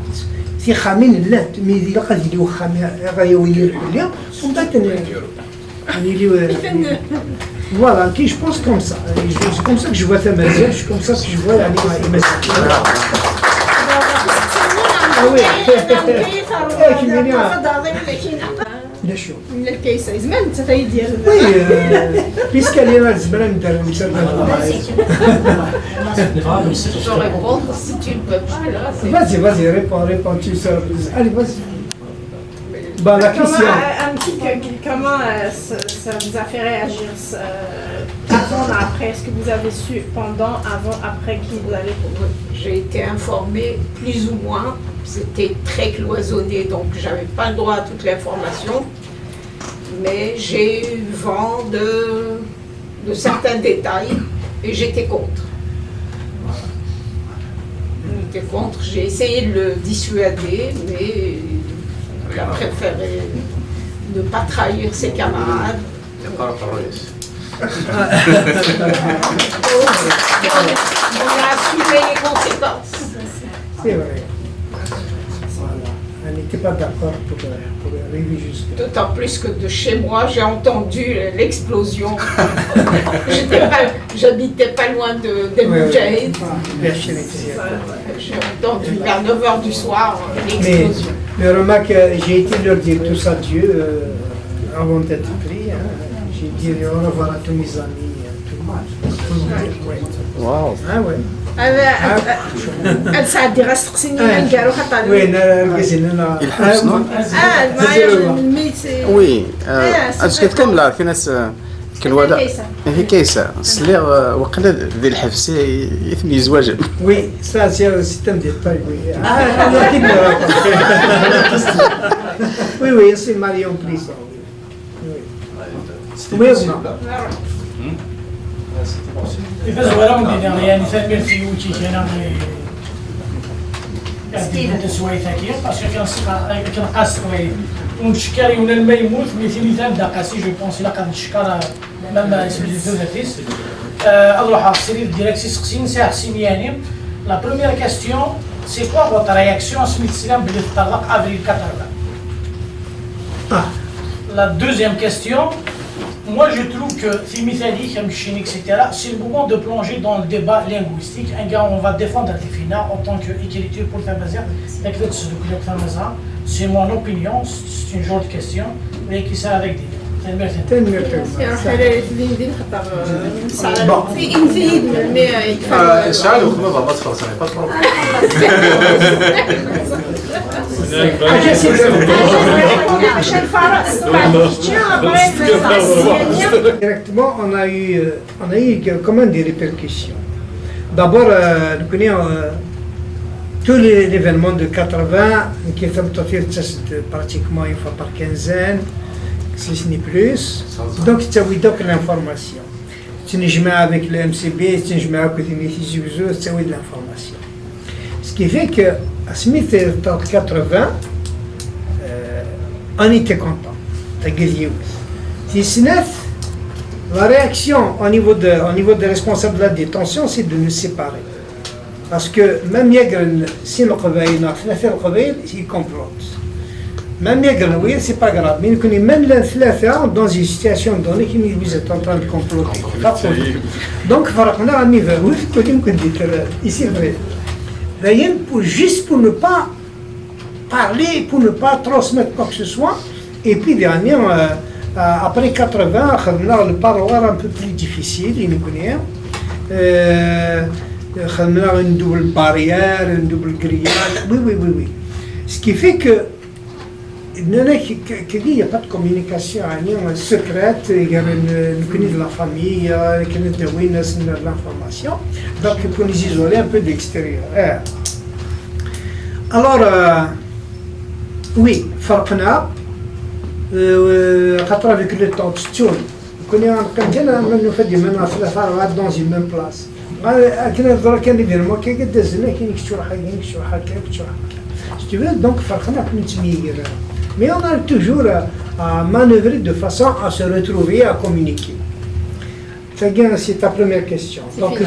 C'est Khamin Lent, mais il a dit Kham, Rayouni Rulia, on va tenir. Voilà, je pense comme ça. C'est comme ça que je vois ta maison, je suis comme ça que je vois la من الكيسه زمان انت تيدير Oui, puisqu'elle est là, c'est bien de Je peux répondre si tu ne peux pas. Là, c'est- Vas-y, réponds, tu sais. Allez, vas-y. Bah, la question. Comment ça vous a fait réagir avant, après? Est-ce que vous avez su pendant, avant, après qui vous allez pour vous? J'ai été informée plus ou moins. C'était très cloisonné, donc j'avais pas le droit à toute l'information. Mais j'ai eu vent de certains détails et j'étais contre. J'étais contre. J'ai essayé de le dissuader, mais il a préféré ne pas trahir ses camarades. On a assumé les conséquences. C'est vrai. Voilà. Elle n'était pas d'accord pour arriver jusque. D'autant plus que de chez moi, j'ai entendu l'explosion. J'habitais pas loin des Moudjahid. J'ai entendu vers 9h du soir l'explosion. Mais remarque, j'ai été leur dire tous adieu avant d'être pris. Hein. J'ai dit au revoir à tous mes amis, tout le monde. Wow. Ah ouais. هاد ساعات دي غتسقسيني نكارو خاطر وين القزينة الميت وي اش كتكمل عارف ناس كان ولا هي كيسه سليغ وقنا ذي الحبس يثمي زواج Oui, ça c'est un détail, oui. Oui, c'est marié en prison. Oui, ou non? كيفاش زوينه من دينا يعني ثاني في وجهي انا كنت تسوي ثاكيه باسكو كنقاس كوي ونشكاري ولا الماء يموت مثال داقاسي جو بونس الا قد نشكر لما سميتو ذاتيس اروح سيري ديريكسي سقسين ساعه سيمياني لا بروميير كاستيون سي كوا فوتر رياكسيون سميت سلام بلي تطلق افريل 80 لا دوزيام كاستيون. Moi, je trouve que Fimithali, Chine, etc., c'est le moment de plonger dans le débat linguistique. Un gars, on va défendre Tifina en tant qu'équilibre pour le Famazer. C'est mon opinion, c'est une jolie question, mais qui sert avec des Directement, on a eu comment des répercussions. D'abord, nous connaissons tous les événements de 80 qui est pratiquement une fois par quinzaine, si ce n'est plus. Donc, ça vous donne l'information. Tu n'es jamais avec le MCB, tu n'es jamais avec les métis, ça vous donne l'information. Ce qui fait que à Smith 80, on était content. La réaction au niveau des responsables de la détention, c'est de nous séparer. Parce que même si le Qabaïl, ils complotent. Même oui, c'est pas grave. Mais même les dans une situation donnée, vous êtes en train de comploter. Donc, on a mis vers ici, vrai. D'ailleurs, juste pour ne pas parler, pour ne pas transmettre quoi que ce soit. Et puis, dernièrement, après 80, on a le parloir un peu plus difficile, il nous connaît. On a une double barrière, une double grillage. Oui. Ce qui fait que il n'y a pas de communication secrète, il y a de la famille, il y a de l'information. Donc, il faut nous isoler un peu de l'extérieur. Alors, oui, Farqna. خاطر avec le temps تشتون كنا كنجينا نفدي من ثلاثة أربعة dans une même place كنا نضرب كان ليفيرمون كي قد دزنا كاين كشتو حاجة كاين كشتو حاجة كاين كشتو حاجة si tu veux donc فرقنا كنا نتمير mais on a toujours à manœuvrer de façon à se retrouver à communiquer. C'est ta première question. Donc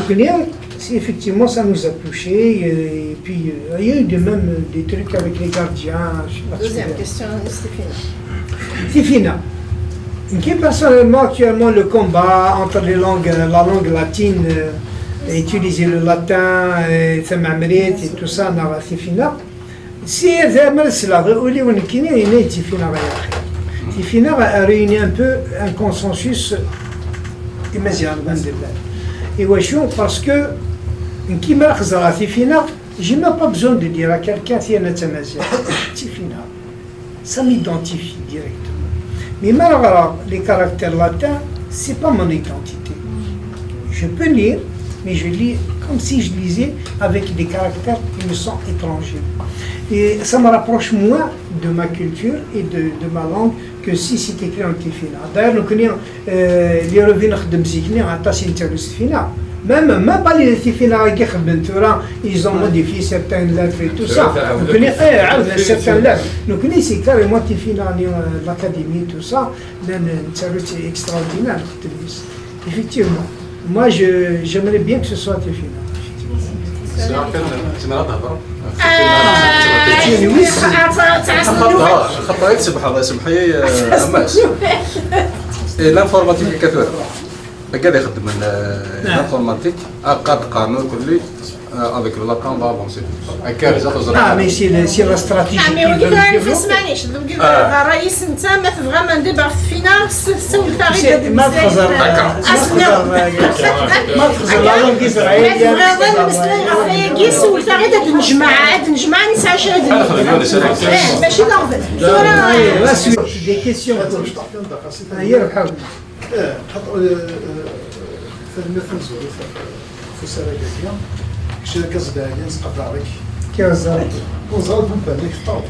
effectivement ça nous a touché et puis il y a eu de même des trucs avec les gardiens. Deuxième question, Stéphane. Tifina, Qui personnellement actuellement le combat entre les langues, la langue latine, utiliser le latin, et tout ça, c'est زعما السلاغي ولي كاينين هنا تيفينا غير تيفينا réuni un peu un consensus مزيان الحمد لله. Et شو parce que كيما خزرا تيفينا j'ai même pas besoin de dire à quelqu'un qui est مزيان تيفينا ça m'identifie directement. Mais malheureusement les caractères latins c'est pas mon identité. Je peux lire mais je lis comme si je lisais avec des caractères qui me sont étrangers. Et ça me rapproche moins de ma culture et de ma langue que si c'était écrit en tifina. D'ailleurs, nous connaissons les revenus de Mzikni, même pas les tifina, ils ont modifié certaines lettres et tout ça. Nous connaissons certaines lettres. Nous connaissons carrément tifina, l'académie, tout ça. C'est extraordinaire. Effectivement. Moi, j'aimerais bien que ce soit tifina. خطأ يتسبح الله يسمح لي أماس الانفورماتيك كثير قاعد يخدم من الانفورماتيك قاد قانون كلي avec le latin là bon c'est mais c'est la stratégie mais ولكن اسمعنيش الرئيس انت ما فريمون دابا فينا سول فريد ما تخزر ما تخزر لا لونغ اسرائيليه كي سول فريد هاد نجمع نساش هاد ماشي لونغ لا سوي دي كيسيون هي بحال فالمثل زوي فسر قديم شركة زبالة نسقط عليك كيرزا وزارة بومباليك طوق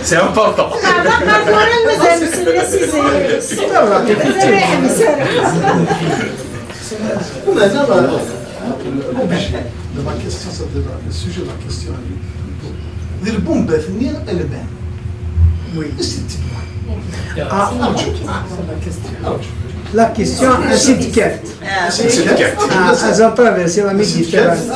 c'est important. La question, ça devrait le sujet de la question. Les bombes finir elle est bien. Oui. C'est la question ainsi de quête. À travers c'est la Méditerranée.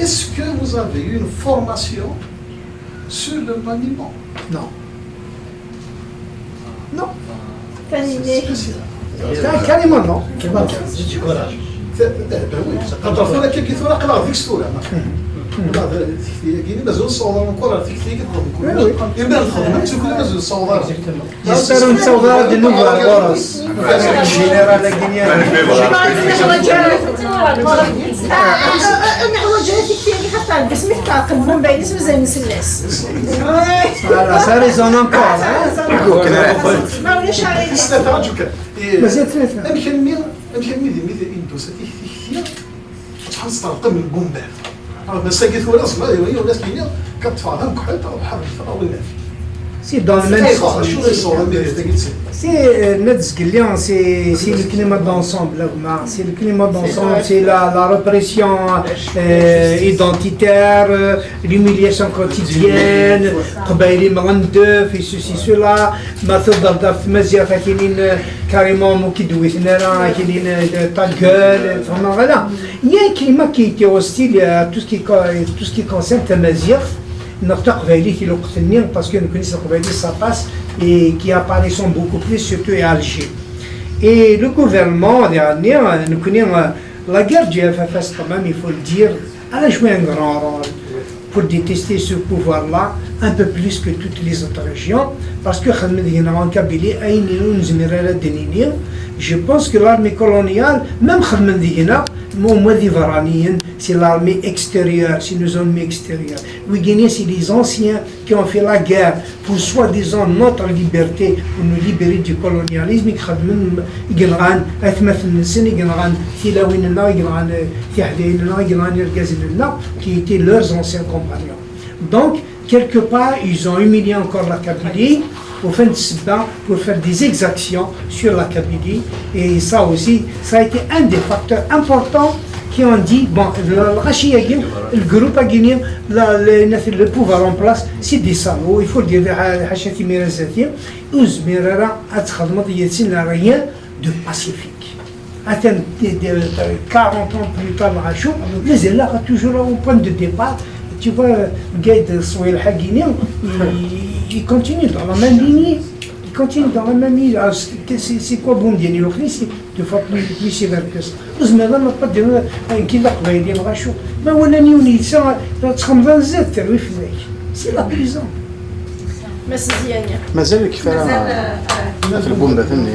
Est-ce que vous avez eu une formation sur le maniement? Non. Non. Carrément non. قد رفضنا كيف كيف نقرا فيك ستورة كاين مازال الصوضار نقرا فيك فيك يبدا الخدمه تكون مازال الصوضار يستروا الصوضار دي نوفا غورس جينيرال غينيا نعوجاتك فيك حتى باسمك تعقبهم باين مازال نسلاس فوالا سا ريزون انكور ما ولاش عليك مازال ثلاثه امكن مثل اندوس كثير شحال تطرق من البومبات بس كيف ولا صغير هي ولا كاينه كتفاهم كحل تاع بحر الفرا ولا سي دون المنزل شنو يصور c'est notre client, c'est le climat d'ensemble, c'est le climat d'ensemble, c'est la répression identitaire, l'humiliation quotidienne, قبائلي مغندف et ceci cela, ما تضل في مزيا كاينين carrément مو كيدويتنا راه كاينين ta gueule, vraiment voilà. Il y a un climat qui était hostile à tout ce qui concerne Tamazight. نقطة قبائلية في الوقت النير باسكو نكونيس القبائلية ça passe et qui apparaissent beaucoup plus surtout à Alger. Et le gouvernement dernier, nous connaissons la guerre du FFS quand même, il faut le dire, elle a joué un grand rôle pour détester ce pouvoir-là un peu plus que toutes les autres régions parce que en Kabylie, je pense que l'armée coloniale, même c'est l'armée extérieure, c'est nos ennemis extérieurs. Oui, Guinée, c'est les anciens qui ont fait la guerre pour soi-disant notre liberté, pour nous libérer du colonialisme. Qui étaient leurs anciens compagnons. Donc, quelque part, ils ont humilié encore la Kabylie pour faire des exactions sur la Kabylie. Et ça aussi, ça a été un des facteurs importants qui ont dit, bon, le groupe guinéen, le pouvoir en place, c'est des salauds, il faut le dire, rien de pacifique. Attends, 40 ans plus tard, mais là, toujours au point de départ, tu vois, Gaïd Souel Haguini, il continue dans la même lignée. Il continue dans la même ligne. C'est quoi bon dire? C'est deux fois plus sévère que ça. Mais là, on n'a pas de qui l'a trouvé, il y a un rachou. Mais on a ni ça, c'est la prison. مازال كيفاه في البومبا فهمني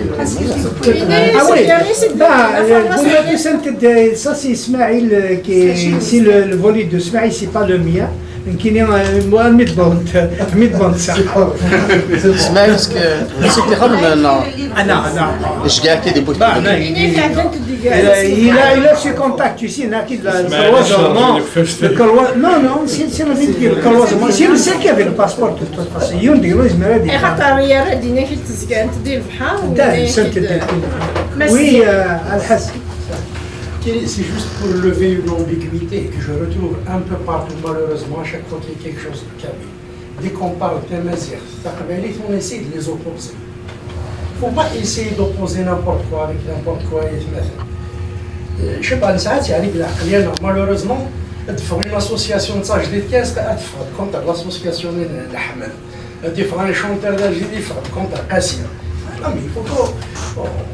Ah oui, ça c'est Ismaïl, c'est le volet de Ismaïl, c'est pas le mien. qui est moi mid-bond ça. اسمعي مسك تخرج انا شكاكي دي بوت il a ce contact ici ناكيد non c'est la vie le cloisonnement c'est le qui avait le passeport de toute façon يوندي لازم هذه خاطر هي راه دينا كي تزكان تدير البحر oui الحسن. C'est juste pour lever une ambiguïté que je retrouve un peu partout, malheureusement, à chaque fois qu'il y a quelque chose de cabine. Dès qu'on parle d'un mazir, on essaie de les opposer. Il ne faut pas essayer d'opposer n'importe quoi avec n'importe quoi. Je ne sais pas, malheureusement, une association de ça, je déteste, contre l'association de l'Ahmed. Les chanteurs d'Algérie, contre Kassia. Non, mais il faut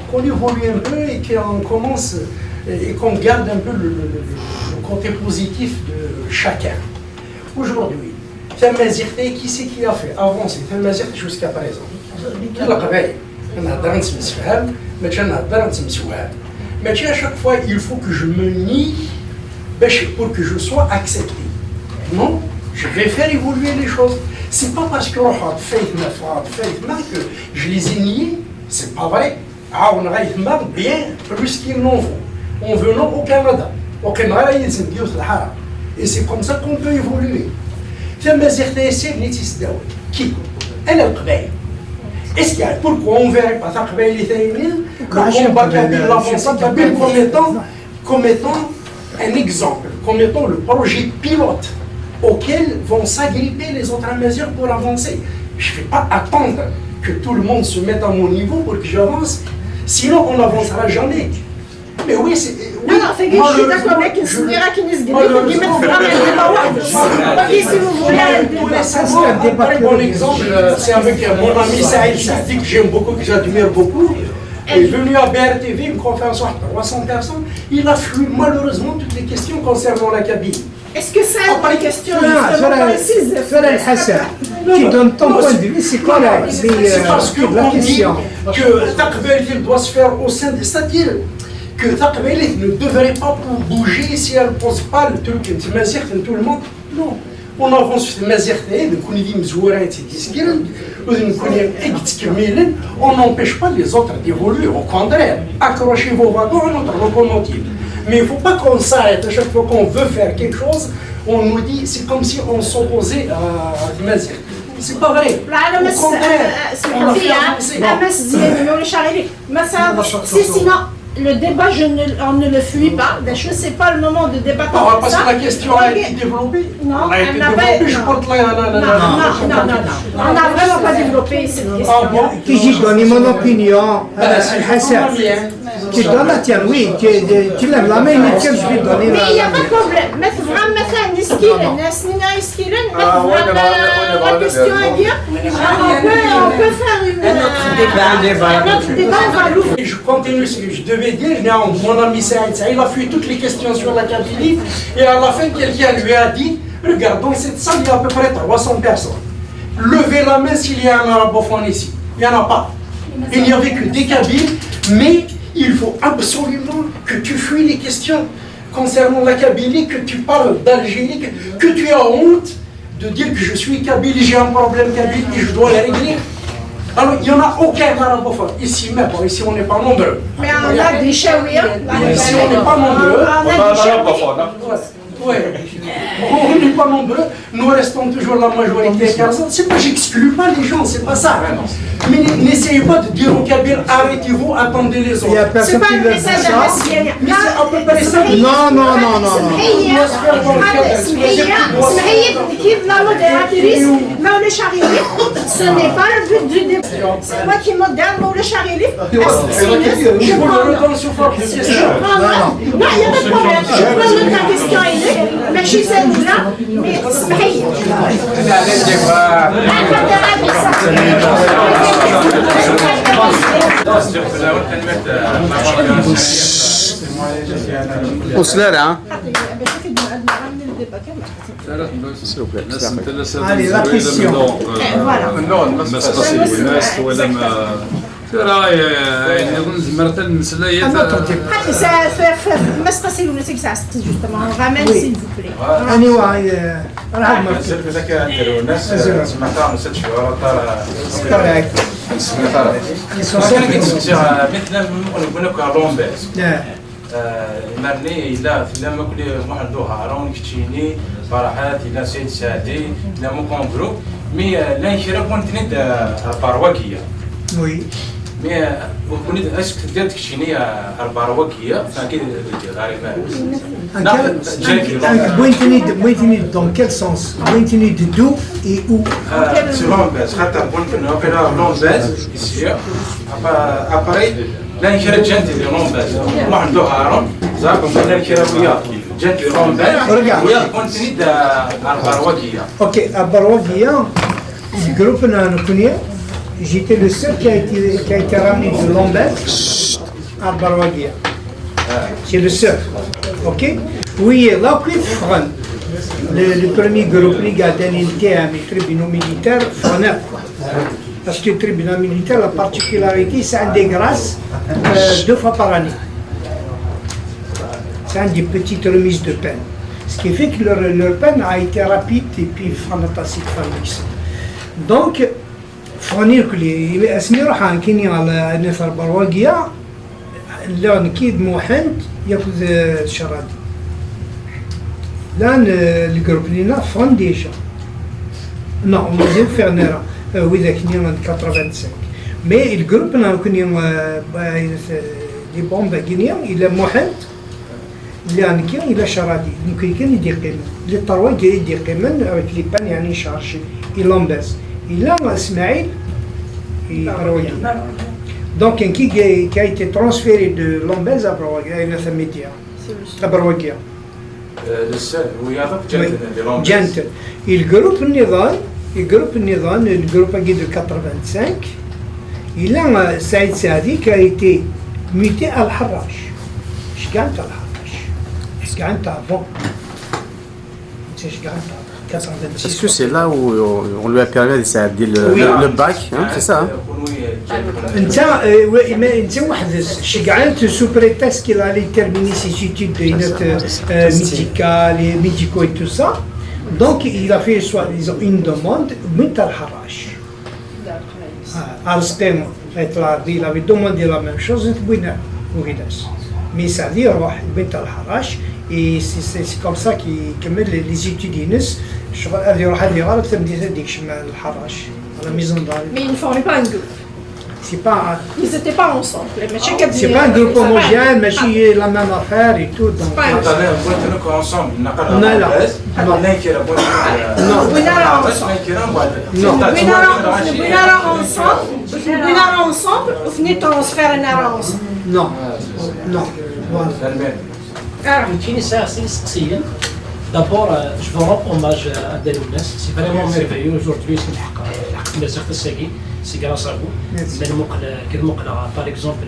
qu'on évolue un peu et qu'on commence. Et qu'on garde un peu le côté positif de chacun. Aujourd'hui, Thamazirte, qui c'est qui a fait avancer Thamazirte jusqu'à présent? Mais à chaque fois, il faut que je me nie pour que je sois accepté. Non, je vais faire évoluer les choses. C'est pas parce que que je les ai niés, c'est pas vrai. Ah, on a bien plus qu'ils n'en font. En venant au Canada, et c'est comme ça qu'on peut évoluer. Qui? Elle est prête. Est-ce qu'il y a pourquoi on ne verrait pas le combat Kabyle comme étant un exemple, comme étant le projet pilote auquel vont s'agripper les autres mesures pour avancer. Je ne vais pas attendre que tout le monde se mette à mon niveau pour que j'avance, sinon on n'avancera jamais. Mais oui, c'est. Oui, non, c'est que je suis d'accord avec une signora qui nous dit qu'il faut vraiment un débat. Ok, si vous voulez un débat. Un très bon exemple, c'est avec mon ami Saïd Sadi, que j'aime beaucoup, que j'admire beaucoup. Il est venu à BRTV, une conférence à 300 personnes. Il a fui malheureusement toutes les questions concernant la cabine. Est-ce que ça a des questions précises? Qui donne ton point de vue, c'est quoi la question? C'est parce qu'on dit que Taqbel doit se faire au sein des c'est-à-dire que Taqbel ne devrait pas bouger si elle ne pose pas le truc, tout le monde. Non. On avance sur le mazir, on n'empêche pas les autres d'évoluer, au contraire. Accrochez vos wagons à notre locomotive. Mais il ne faut pas qu'on s'arrête à chaque fois qu'on veut faire quelque chose, on nous dit c'est comme si on s'opposait à Mazir. C'est pas vrai. Au contraire, on va faire sinon, le débat, on ne le fuit pas. Je ne sais pas le moment de débattre. Parce que la question a été développée. Non, elle n'a pas été. Non, on n'a vraiment pas développé cette question. Qui j'ai donné mon opinion, Hassan. Tu donnes la tienne, oui. Tu lèves la main, mais je vais donner la. Mais il n'y a pas de problème. Mais vraiment, مثلا نسكيلن ناس نسكيلن la question à dire. On peut faire un autre débat. Je continue ce que je devais dire. Mon ami Saïd, il a fui toutes les questions sur la Kabylie. Et à la fin, quelqu'un lui a dit, regarde, dans cette salle, il y a à peu près 300 personnes. Levez la main s'il y a un arabophone ici. Il n'y en a pas. Il n'y avait que des Kabyles, mais il faut absolument que tu fuis les questions concernant la Kabylie, que tu parles d'Algérie, que tu as honte de dire que je suis Kabyle, j'ai un problème Kabyle et je dois le régler. Alors, il n'y en a aucun arabophone. Ici même, ici on n'est pas nombreux. Mais on a des chaouias. Ici on n'est pas nombreux. On a un arabophone. Oui. n'est pas nombreux, nous restons toujours la majorité à 15 ans. C'est pas, j'exclus pas les gens, c'est pas ça. Mais n'essayez pas de dire au Kabyle, arrêtez-vous, attendez les autres. Il y a personne C'est pas qui un le message dit à ça. Massiel. Mais c'est à peu près ça. Non, non, non, non, non. كيف la modératrice Maoula Charili, ce n'est pas le but du débat. C'est moi qui modère Maoula Charili. Je vous le redonne sous forme de question. Non, il n'y a pas de problème. Je prends ta question إليك ماشي سهلة mais اسمحي لي. وسلالة Allez, la question. Voilà. ما سقسي الناس ولا ما ترى يعني نظن زمرت المسألة ما تقصي ولا تكسع justement on ramène s'il vous plaît. أنا واعي راح ما زرت ذاك نديرو الناس سمعتها من 6 شهور طلع سمعتها كان كيتسمى مثلا نقول لك لومبيز مرني إلا ما كل واحد ذو هارون كتشيني فرحات إلا سيد سعدي إلا مكونغرو مي لا يشرب ونتند البارواكية وي مي وكنت اسك ديال كتشيني البارواكية فكيد غير بغيتني dans quel sens بغيتني d'où et où سي لومبيز خاطر كنت نوكلا لومبيز كيسير اباري لا يشرب جنتي لومبيز واحد ذو هارون زعما لا يشرب وياه جنتي لومبيز ويا كنت ند البارواكية. Ok, à Barwagia, le groupe Nanokunia, j'étais le seul qui a été ramené de Lambert à Barwagia. C'est le seul. Ok? Oui, là, puis Fran, le premier groupe qui a mis tribunaux militaires, Franel. Parce que le tribunal militaire, la particularité, c'est un des grâces 2 fois par année. C'est un des petites remises de peine. Ce qui fait que leur peine a été rapide et puis fantastique. Donc, فونير كلي اسمي راح كيني على نفر برواقيا لان كيد موحنت ياخذ الشرادي لان الجروب لينا فونديشن نو مازال فيرنيرا وإذا كنا 85 مي الجروب نا كنا لي بومبا كينيا الى موحنت لان كاين الى شرادي يمكن كان يدير قيمه لي طروا يدير قيمه avec les pannes يعني شارشي إلامبس إلا إسماعيل donc qui a été transféré de Lambez à Barwagia. Le seul, oui, avec Gentle. Et le groupe Nizan, le groupe de 85, il a Saïd Saadi qui a été muté à Al-Harrach. Je gagne à Al-Harrach. Je gagne avant. Je gagne avant. Est-ce que c'est là où on lui a permis de s'adapter le bac, hein, c'est ça? انت وحدث شجعت sous prétexte qu'il allait terminer ses études médicales, médicaux et tout ça. Donc il a fait soi-disant une demande من الحراش. Arstem il avait demandé la même chose mais ça dit روح بنت الحراش et c'est comme ça qu'il كمل les études ينس الشغل هذه يروح هذه غلط تمدي هذيك شمال الحراش على ميزان دار. Mais ils ne formaient pas un groupe. C'est pas. Ils n'étaient pas ensemble. C'est pas un groupe homogène, mais c'est la même affaire et tout. Donc. ensemble. Non. Non. Non. D'abord, je veux rendre hommage à Dalounas. C'est vraiment merveilleux aujourd'hui. C'est grâce à vous. Par exemple,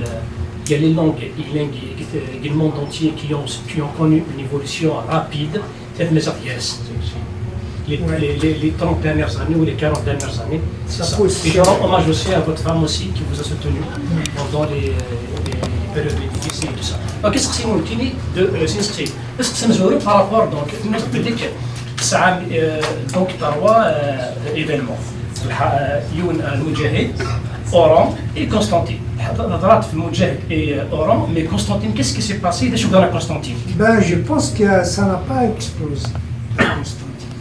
il y a les langues du monde entier qui ont connu une évolution rapide. Les 30 dernières années ou les 40 dernières années, c'est ça. Et je rends hommage aussi à votre femme aussi qui vous a soutenu pendant les périodes difficiles et tout ça. Donc, qu'est-ce que c'est mon petit de s'inscrire? Est-ce que c'est mesuré par rapport donc notre politique ça donc trois événements. يون المجاهد أوران et Constantine. نظرات في المجاهد et Oran, mais Constantine, qu'est-ce qui s'est passé? Qu'est-ce que Constantine? Ben, je pense que ça n'a pas explosé. Constantine.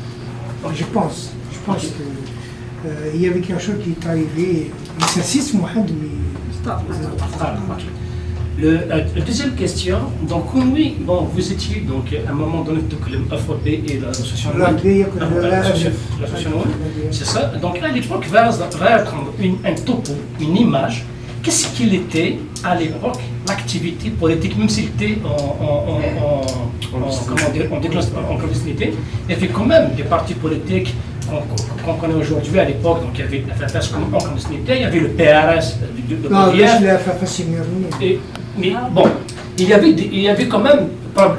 Je pense que il y avait quelque chose qui est arrivé. L'exercice Mohamed, La deuxième question, donc oui, bon, vous étiez donc à un moment donné donc le FOP et l'association c'est ça. Donc à l'époque, va prendre un topo, une image. Qu'est-ce qu'il était à l'époque l'activité politique, même s'il était en clandestinité, il y avait quand même des partis politiques qu'on connaît aujourd'hui à l'époque. Donc il y avait la FFS en clandestinité, il y avait le PRS de Bouvière. la FFS Mais bon, il y avait quand même,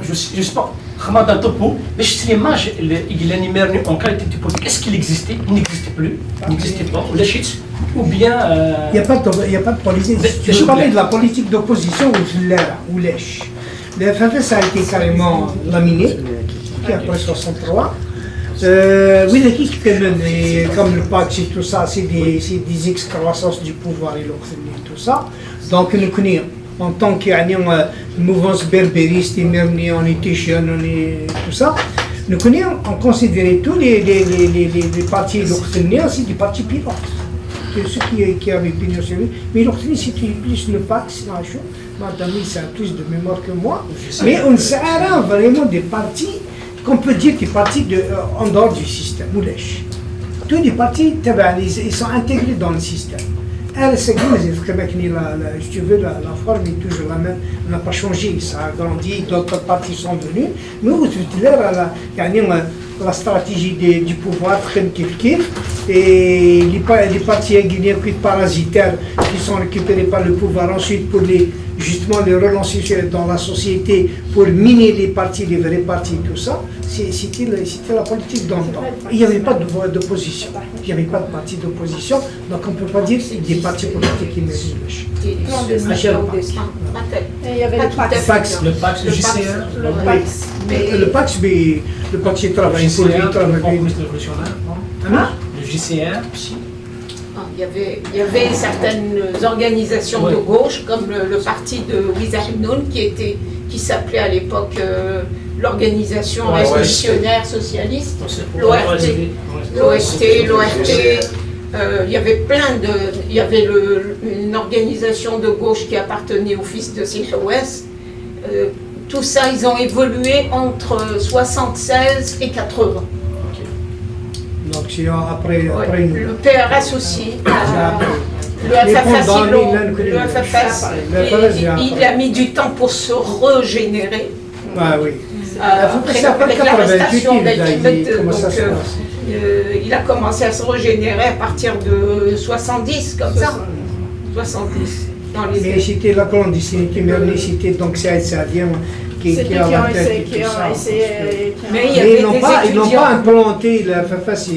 je sais pas, Hamad Topo, mais cette image, il est en qualité de politique, est-ce qu'il existait? Il n'existait plus, il n'existait pas, ou bien... Il n'y a pas de politique. Je parlais de la politique d'opposition ou lèche. Le FFS a été carrément laminé, après 63. Oui, comme le PAC et tout ça, c'est des excroissances du pouvoir et tout ça. Donc nous connaissons. En tant que mouvance berbériste, on était jeunes, tout ça, nous connaissons, on considérait tous les partis doctrinaires, c'est des partis pilotes. Ceux qui avaient pignon sur lui. Mais l'octrine, c'était plus le PAX, la chose. Madame, ça a plus de mémoire que moi. Mais on s'est vraiment des partis, qu'on peut dire des partis en dehors du système, ou lèche. Tous les partis, ils sont intégrés dans le système. Si tu veux, la forme est toujours la même, on n'a pas changé, ça a grandi, d'autres partis sont venus. Nous, la stratégie du pouvoir, et les partis guinéens parasitaires qui sont récupérés par le pouvoir ensuite pour justement les relancer dans la société, pour miner les partis, les vrais partis, tout ça, c'était la politique dans le temps. Il n'y avait pas d'opposition, il n'y avait pas de parti d'opposition, donc on ne peut pas dire que c'est des partis politiques qui méritent. Il y avait le PAX, le GCR, le PAX, mais le parti travaille pour lui, travaille. Le GCR aussi. Il y avait certaines organisations de gauche, comme le parti de Wiza Hibnoun, qui s'appelait à l'époque l'Organisation révolutionnaire socialiste, l'ORT, il y avait il y avait une organisation de gauche qui appartenait au fils de Silhouès. Tout ça, ils ont évolué entre 76 et 80. Donc c'est après le PRS aussi, le FFS, il a mis du temps pour se régénérer. Ah oui. Après l'arrestation d'Al-Kimet, il a commencé à se régénérer à partir de 70, comme ça. 70. Mais c'était la clandestinité, c'était donc ça vient qui a mais ils n'ont pas implanté la FFS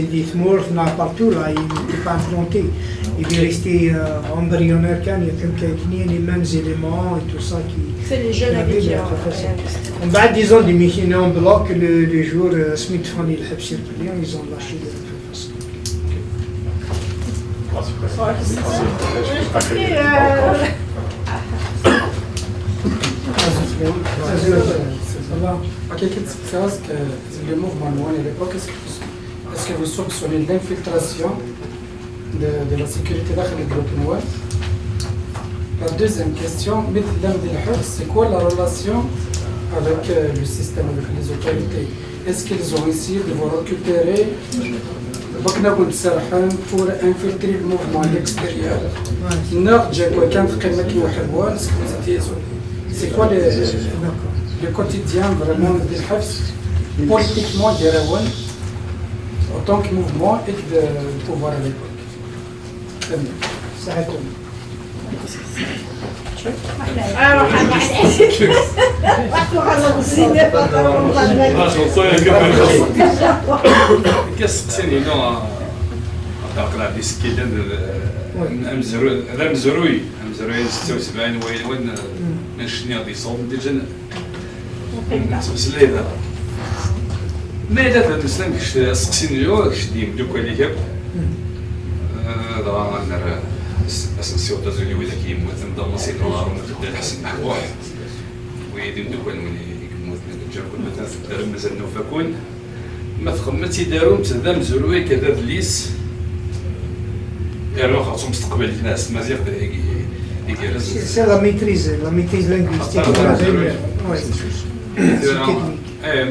partout, là, il n'était pas implanté. Il est resté embryonnaire quand il y a les mêmes éléments et tout ça qui... C'est les jeunes habitués. On va disons des machines en bloc le jour Smith Fanny le Habsir, ils ont lâché le FFS. Quelques petites choses que le mouvement noir à l'époque, est-ce que vous soupçonnez l'infiltration de la sécurité dans le groupe noir? La deuxième question, c'est quoi la relation avec le système, avec les autorités? Est-ce qu'ils ont essayé de vous récupérer pour infiltrer le mouvement à l'extérieur? C'est quoi le quotidien vraiment des Hafs politiquement des Rawan en tant que mouvement et de pouvoir à l'époque? Ça répond. كيسقسيني نوع أقرأ بسكيلة أمزروي 76 وين من شنيا دي صوب دي جنة سلسلة ما إذا فهمت كش سقسيني له كش ديم دوك اللي كاب ضرا نرى أسنسيو تزولي وإذا كيموت نضم نصير نوار ونبدأ الحسن محبوح ويديم دوك وين يموت نجرب مثلا رمز النوفاكون ما تخمتي داروا تدا مزروي كذا دليس يروح خاصهم مستقبل الناس مزيغ يجرز C'est la maîtrise linguistique.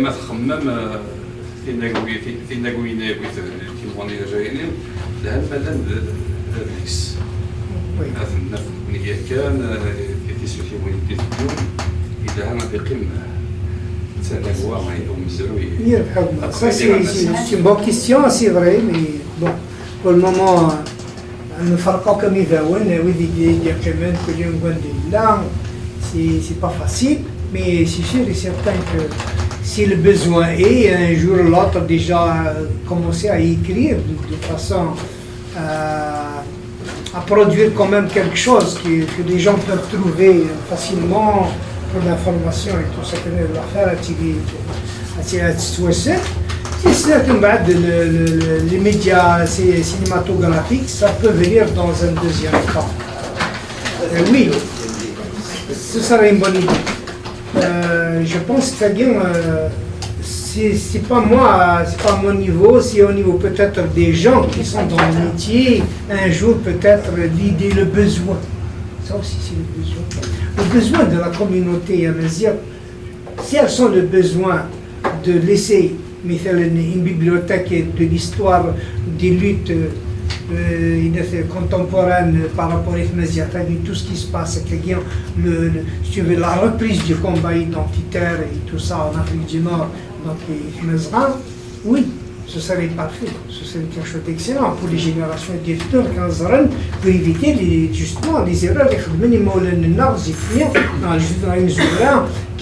ما تخمم في ناقوينا في مواني جايين لهم مادام دليس هذا النية كان يتسوي في وين يديون إذا هنا بقيم تناقوا ما يدوم مزروي. Ça c'est une bonne question, c'est vrai, mais bon, pour le moment, nous faisons comme il va, oui, il y a quand même que l'on voit des langues, c'est pas facile, mais c'est sûr et certain que si le besoin est, un jour ou l'autre déjà commencer à écrire de façon à produire quand même quelque chose que les gens peuvent trouver facilement pour l'information et tout ça que l'affaire à تتوسع. C'est certain que les médias cinématographiques, ça peut venir dans un deuxième temps. Oui, ce serait une bonne idée. Je pense que c'est pas moi, c'est pas mon niveau, c'est au niveau peut-être des gens qui sont dans le métier, un jour peut-être l'idée, le besoin. Ça aussi c'est le besoin. Le besoin de la communauté amazigh, si elles sont le besoin de laisser une bibliothèque de l'histoire des luttes contemporaines par rapport à tout ce qui se passe, la reprise du combat identitaire et tout ça en Afrique du Nord, donc oui, ce serait parfait, ce serait quelque chose d'excellent pour les générations des futurs pour éviter justement les erreurs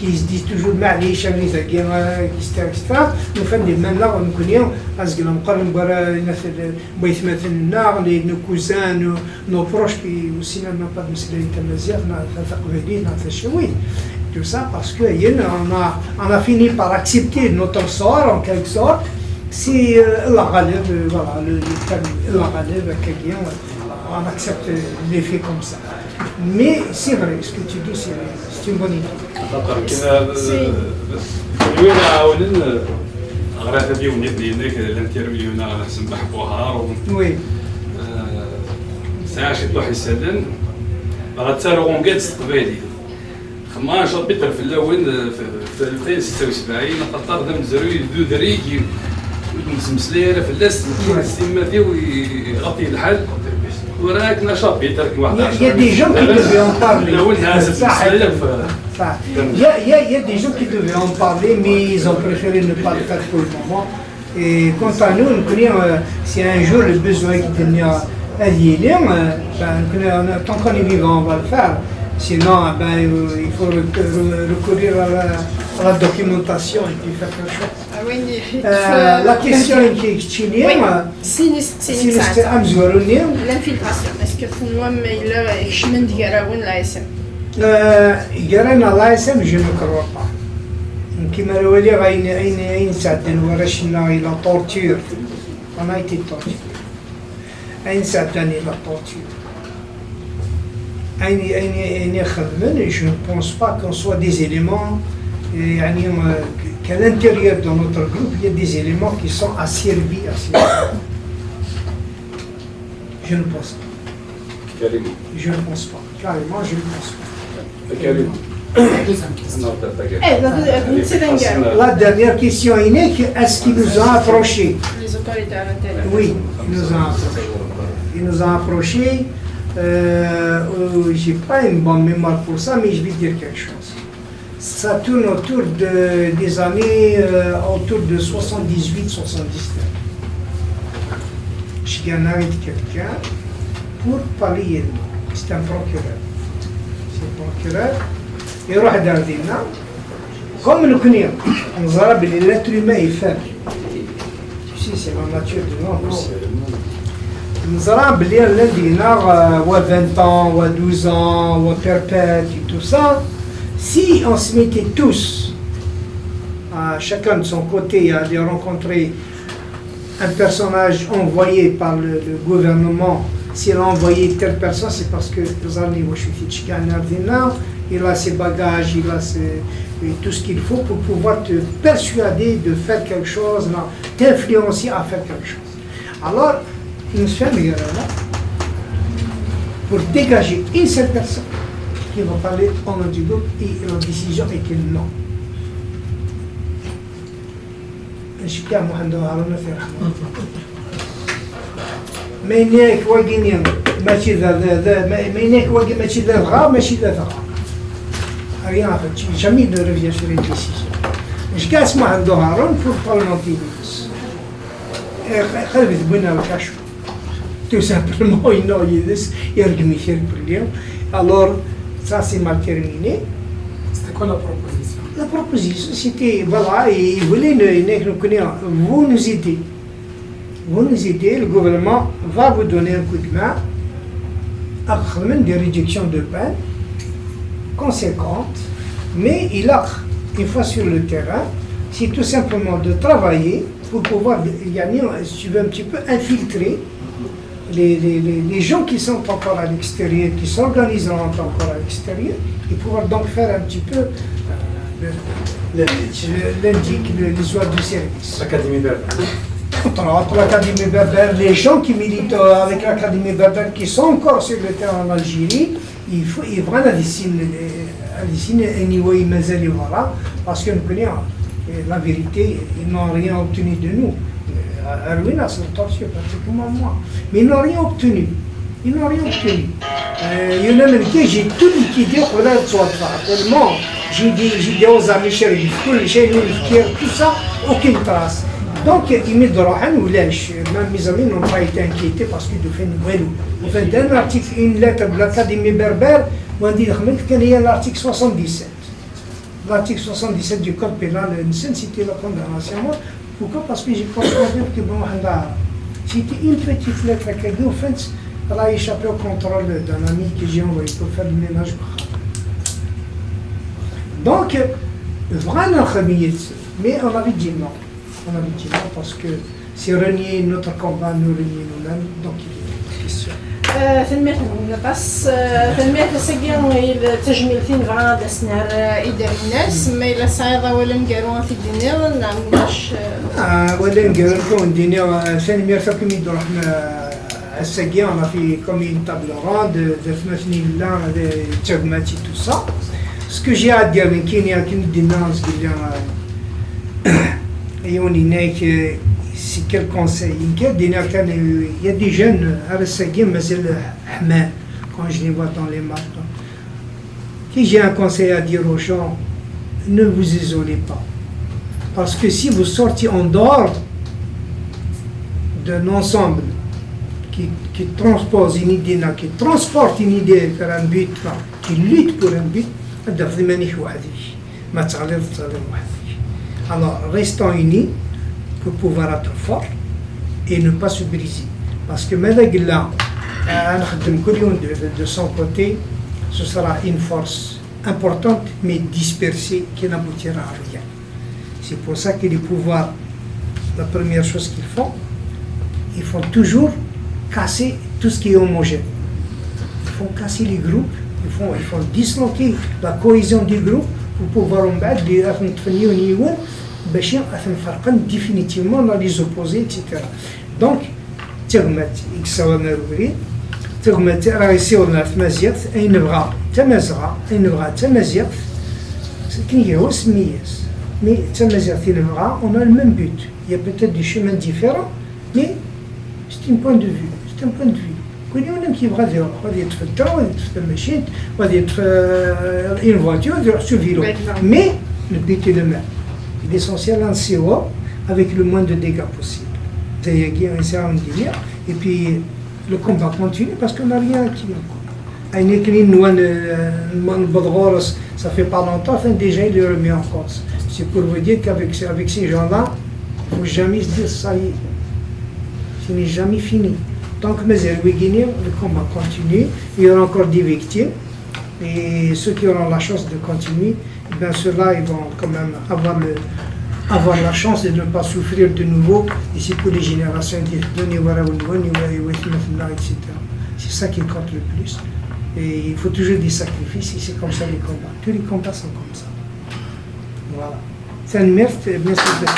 qui se disent toujours معليش اللي ثقينا كيستاكستا وفن من لا نكونيو أزقنا مقارن برا بيت مثلنا لي نو كوزان نو بروش كي وسينا ما بعد مسألة تمازيغ نا تقبلين نا تشوي tout ça parce que on a fini par accepter notre sort en quelque sorte si la galère voilà la galère quelqu'un on accepte les faits comme ça mais c'est vrai ce que tu dis c'est une bonne idée. وين عاونن غرات اليوم ديالك الانترفيونا سمح بوهار وي ساعه شي طوح يسلم غتسالو قاد استقبالي 15 متر في الاول في 2076 خطر دم زروي دو دريكي مسليره في اللاس السيماتي ويغطي الحل وراك نشاط بيترك واحد. Il y a des gens qui devaient en parler. Il y a des gens qui devaient en parler, mais ils ont préféré ne pas le faire pour le moment. Et quant à nous, si un jour le besoin qui tenait à lier, tant qu'on est vivant, on va le faire. Sinon, il faut recourir à la documentation et puis faire quelque chose. La question qui est chilienne, c'est l'infiltration. Est-ce que tu chemin de Garaoun l'ASM? Garana l'ASM, je ne crois pas. Comme le dire, il la torture. On a été torturé. La torture. Je ne pense pas qu'on soit des éléments. Qu'à l'intérieur de notre groupe, il y a des éléments qui sont asservis à ces Je ne pense pas. Carrément. Je ne pense pas. Carrément, je ne pense pas. La dernière question est-ce qu'il nous a approchés? Les autorités à l'intérieur. Oui, il nous a approchés. J'ai pas une bonne mémoire pour ça, mais je vais dire quelque chose. Ça tourne autour des années, autour de 78-79. Je gagne avec quelqu'un pour parler. C'est un procureur. Il va dans le comme nous connaissons, on a dit que l'être humain est faible. Tu sais, c'est la nature de l'homme aussi. Nous avons dit que l'être humain a 20 ans, ou 12 ans, ou perpète et tout ça. Si on se mettait tous, chacun de son côté, à aller rencontrer un personnage envoyé par le gouvernement, s'il a envoyé telle personne, c'est parce que il a ses bagages, et tout ce qu'il faut pour pouvoir te persuader de faire quelque chose, t'influencer à faire quelque chose. Alors, il nous fait là pour dégager une seule personne qui va parler au nom du groupe et la décision est que non. نشكي محمد هارون في رحمه مينيك واقينين ماشي ذا مينيك واقي ماشي ذا غا ماشي ذا غا rien en fait jamais ne revient sur une décision نشكي محمد هارون pour parlementer خلف ذبنا الكشف tout simplement il يدس يرقم يثير باليوم alors ça c'est mal terminé. C'était quoi la proposition? La proposition, c'était, voilà, il voulait vous nous aider. Vous nous aidez, le gouvernement va vous donner un coup de main, après des réductions de peine conséquentes, mais il a, une fois sur le terrain, c'est tout simplement de travailler pour pouvoir gagner, si tu veux, un petit peu infiltrer les gens qui sont encore à l'extérieur, qui s'organiseront encore à l'extérieur, et pouvoir donc faire un petit peu l'indique, l'histoire du service. L'Académie berbère. Entre l'Académie berbère, les gens qui militent avec l'Académie berbère, qui sont encore sur le terrain en Algérie, il faut vraiment dessiner un niveau immense, voilà, parce que nous connaissons la vérité, ils n'ont rien obtenu de nous. Arwina, c'est le torture, pratiquement moi. Mais ils n'ont rien obtenu. Ils n'ont rien obtenu. Il y en a même qui j'ai tout liquidé pour la soit tellement. J'ai dit aux amis chéris, tout ça, aucune trace. Donc, ils me disent, même mes amis n'ont pas été inquiétés parce qu'ils ont fait une nouvelle. Enfin, d'un article, une lettre de l'Académie berbère, on dit qu'il y a l'article 77. L'article 77 du Code pénal, c'était la condamnation à mort. Pourquoi? Parce que j'ai constaté que bon, c'était une petite lettre qui a dit, au fait, elle a échappé au contrôle d'un ami que j'ai envoyé pour faire le ménage. Donc, vraiment, mais on avait dit non. On avait dit non parce que c'est renier notre combat, nous renier nous-mêmes, donc il est question. تنمية النقص تنمية السجن والتجميل في نفعنا دسنا إداري الناس ما إلا صعيدة ولا نقارون في الدنيا نعملش ولا نقارون الدنيا تنمية كم يدور احنا السجن في كومين تابل راند ثلاث سنين لا تجمعتي تو سا سكو جي عاد من كينيا كي ندي الناس قال يوني نايك c'est quel conseil? Il y a des jeunes à Ressagim, mais c'est le Ahmed, quand je les vois dans les matins. Si j'ai un conseil à dire aux gens, ne vous isolez pas. Parce que si vous sortez en dehors d'un ensemble qui transpose une idée, qui transporte une idée vers un but, qui lutte pour un but, alors restons unis pour pouvoir être fort et ne pas se briser. Parce que maintenant, de son côté, ce sera une force importante mais dispersée qui n'aboutira à rien. C'est pour ça que les pouvoirs, la première chose qu'ils font, ils font toujours casser tout ce qui est homogène. Ils font casser les groupes, ils font disloquer la cohésion du groupe pour pouvoir en battre les باش نفرقن définitivement dans les opposés, etc. Donc, تغمت إكسوانا الوري تغمت رئيسيونا تمازيغ أي نبغى تمازغة أي نبغى تمازيغ كي هو سمياس مي تمازيغ تي نبغى on a le même but. Il y a peut-être des chemins différents, mais c'est un point de vue. C'est un point de vue. كل يوم كيبغى يروح غادي يتفلتر غادي يتفلتر الماشين غادي يتفلتر une voiture يروح sur vélo. Mais le but est le même. L'essentiel en CO avec le moins de dégâts possible. Et puis le combat continue parce qu'on n'a rien acquis encore. Ça fait pas longtemps, enfin, déjà il est remis en cause. C'est pour vous dire qu'avec ces gens-là, il ne faut jamais se dire ça y est. Ce n'est jamais fini. Tant que le combat continue, il y aura encore des victimes. Et ceux qui auront la chance de continuer, ben ceux-là, ils vont quand même avoir la chance de ne pas souffrir de nouveau. Et c'est pour les générations etc. C'est ça qui compte le plus. Et il faut toujours des sacrifices et c'est comme ça les combats. Tous les combats sont comme ça. فوالا تنمرت بالنسبه